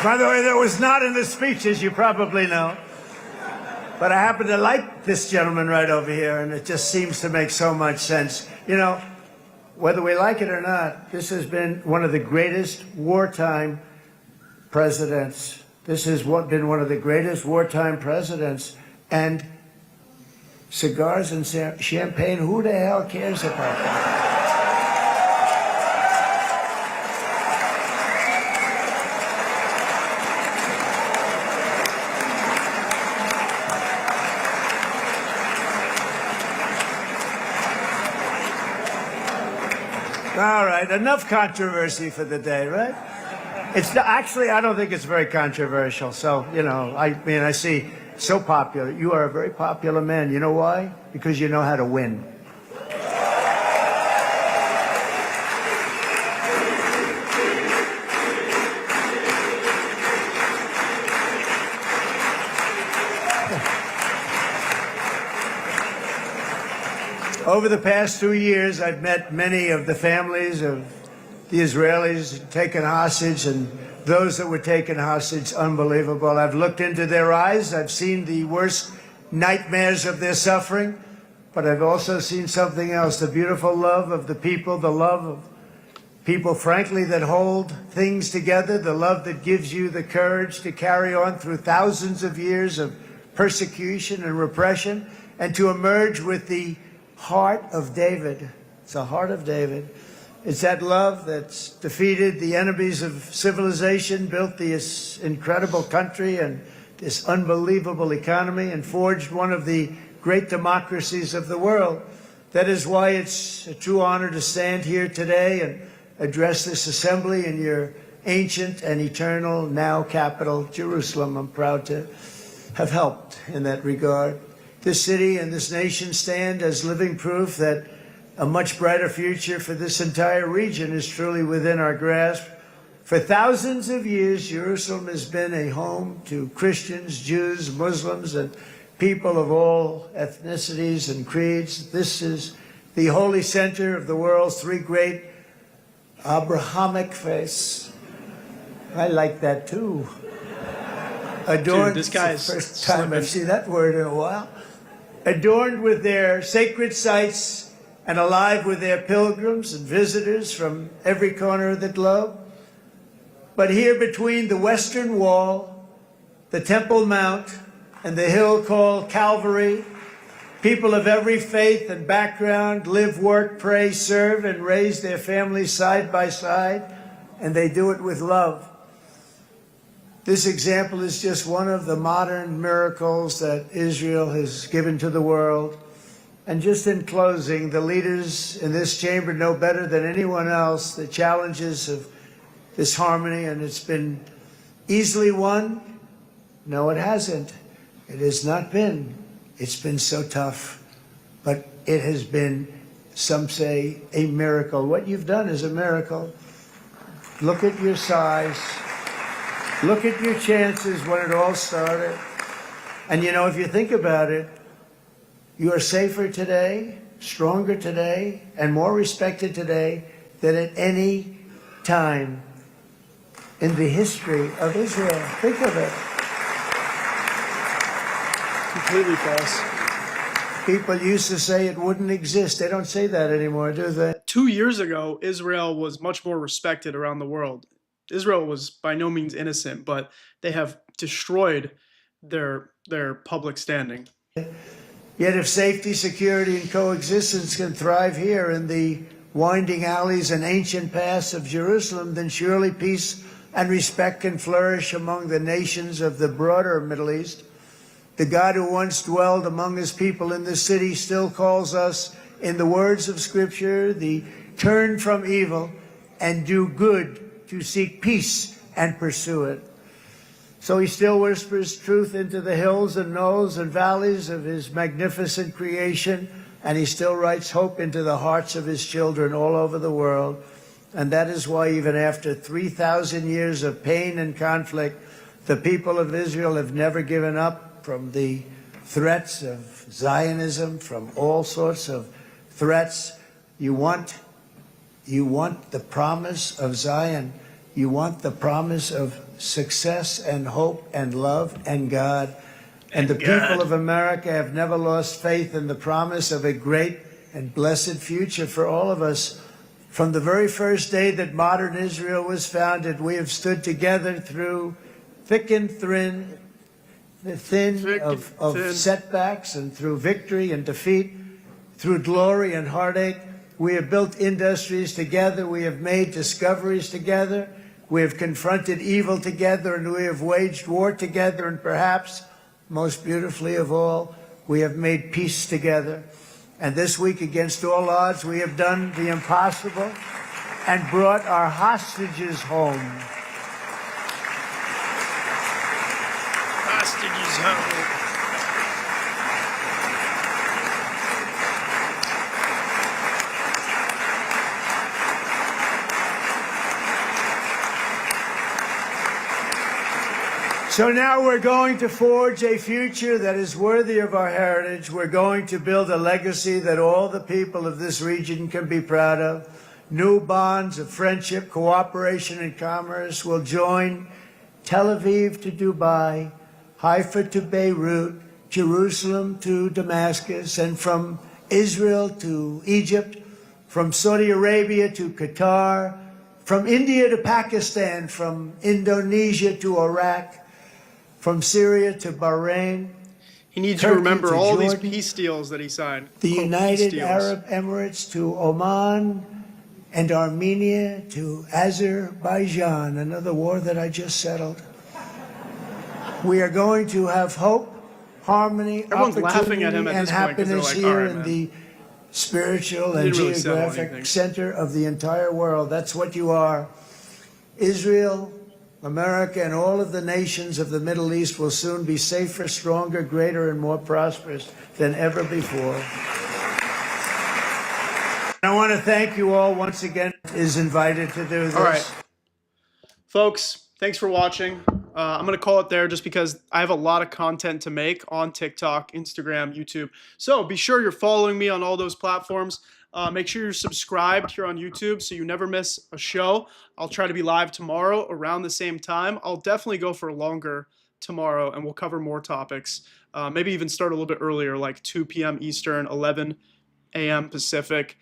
By the way, that was not in the speech, as you probably know. But I happen to like this gentleman right over here, and it just seems to make so much sense. You know, whether we like it or not, this has been one of the greatest wartime presidents. This has been one of the greatest wartime presidents. And cigars and champagne, who the hell cares about that? All right, enough controversy for the day, right? It's actually, I don't think it's very controversial. So, you know, I mean, I see so popular. You are a very popular man. You know why? Because you know how to win. Over the past 2 years, I've met many of the families of the Israelis taken hostage and those that were taken hostage. Unbelievable. I've looked into their eyes. I've seen the worst nightmares of their suffering, but I've also seen something else, the beautiful love of the people, the love of people, frankly, that hold things together, the love that gives you the courage to carry on through thousands of years of persecution and repression and to emerge with the heart of David. It's the heart of David. It's that love that's defeated the enemies of civilization, built this incredible country and this unbelievable economy, and forged one of the great democracies of the world. That is why it's a true honor to stand here today and address this assembly in your ancient and eternal now capital, Jerusalem. I'm proud to have helped in that regard. This city and this nation stand as living proof that a much brighter future for this entire region is truly within our grasp. For thousands of years, Jerusalem has been a home to Christians, Jews, Muslims, and people of all ethnicities and creeds. This is the holy center of the world's three great Abrahamic faiths. I like that too. Adorned, Dude, this guy it's the is first time slipping. I've seen that word in a while. Adorned with their sacred sites and alive with their pilgrims and visitors from every corner of the globe. But here between the Western Wall, the Temple Mount, and the hill called Calvary, people of every faith and background live, work, pray, serve, and raise their families side by side, and they do it with love. This example is just one of the modern miracles that Israel has given to the world. And just in closing, the leaders in this chamber know better than anyone else the challenges of this harmony, and it's been easily won. No, it hasn't. It has not been. It's been so tough, but it has been, some say, a miracle. What you've done is a miracle. Look at your size. Look at your chances when it all started. And you know, if you think about it, you are safer today, stronger today, and more respected today than at any time in the history of Israel. Think of it. Completely false. People used to say it wouldn't exist. They don't say that anymore, do they? 2 years ago, Israel was much more respected around the world. Israel was by no means innocent, but they have destroyed their public standing. Yet if safety, security, and coexistence can thrive here in the winding alleys and ancient paths of Jerusalem, then surely peace and respect can flourish among the nations of the broader Middle East. The God who once dwelled among his people in this city still calls us, in the words of Scripture, the turn from evil and do good, to seek peace and pursue it. So he still whispers truth into the hills and knolls and valleys of his magnificent creation, and he still writes hope into the hearts of his children all over the world. And that is why even after 3,000 years of pain and conflict, the people of Israel have never given up from the threats of Zionism, from all sorts of threats. You want the promise of Zion. You want the promise of success and hope and love and God. And the people of America have never lost faith in the promise of a great and blessed future for all of us. From the very first day that modern Israel was founded, we have stood together through thick and thin, of setbacks, and through victory and defeat, through glory and heartache. We have built industries together. We have made discoveries together. We have confronted evil together, and we have waged war together. And perhaps most beautifully of all, we have made peace together. And this week, against all odds, we have done the impossible and brought our hostages home. Hostages home. So now we're going to forge a future that is worthy of our heritage. We're going to build a legacy that all the people of this region can be proud of. New bonds of friendship, cooperation, and commerce will join Tel Aviv to Dubai, Haifa to Beirut, Jerusalem to Damascus, and from Israel to Egypt, from Saudi Arabia to Qatar, from India to Pakistan, from Indonesia to Iraq, from Syria to Bahrain. He needs you to remember all these peace deals that he signed. The Quote, United peace deals. Arab Emirates to Oman, and Armenia to Azerbaijan, another war that I just settled. We are going to have hope, harmony, Everyone's laughing opportunity, at him at and this point 'cause they're happiness like, "All here right, in man." the spiritual He and didn't really settle geographic anything. center of the entire world. That's what you are. Israel, America, and all of the nations of the Middle East will soon be safer, stronger, greater, and more prosperous than ever before. I want to thank you all once again. Is invited to do this. All right. Folks, thanks for watching. I'm going to call it there just because I have a lot of content to make on TikTok, Instagram, YouTube. So be sure you're following me on all those platforms. Make sure you're subscribed here on YouTube so you never miss a show. I'll try to be live tomorrow around the same time. I'll definitely go for longer tomorrow and we'll cover more topics. Maybe even start a little bit earlier, like 2 p.m. Eastern, 11 a.m. Pacific.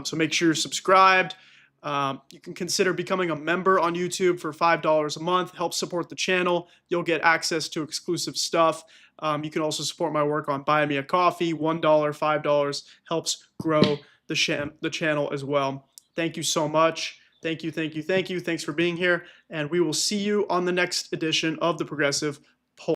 So make sure you're subscribed. You can consider becoming a member on YouTube for $5 a month. Help support the channel. You'll get access to exclusive stuff. You can also support my work on Buy Me a Coffee. $1, $5 helps grow the channel as well. Thank you so much. Thank you, thank you, thank you. Thanks for being here. And we will see you on the next edition of The Progressive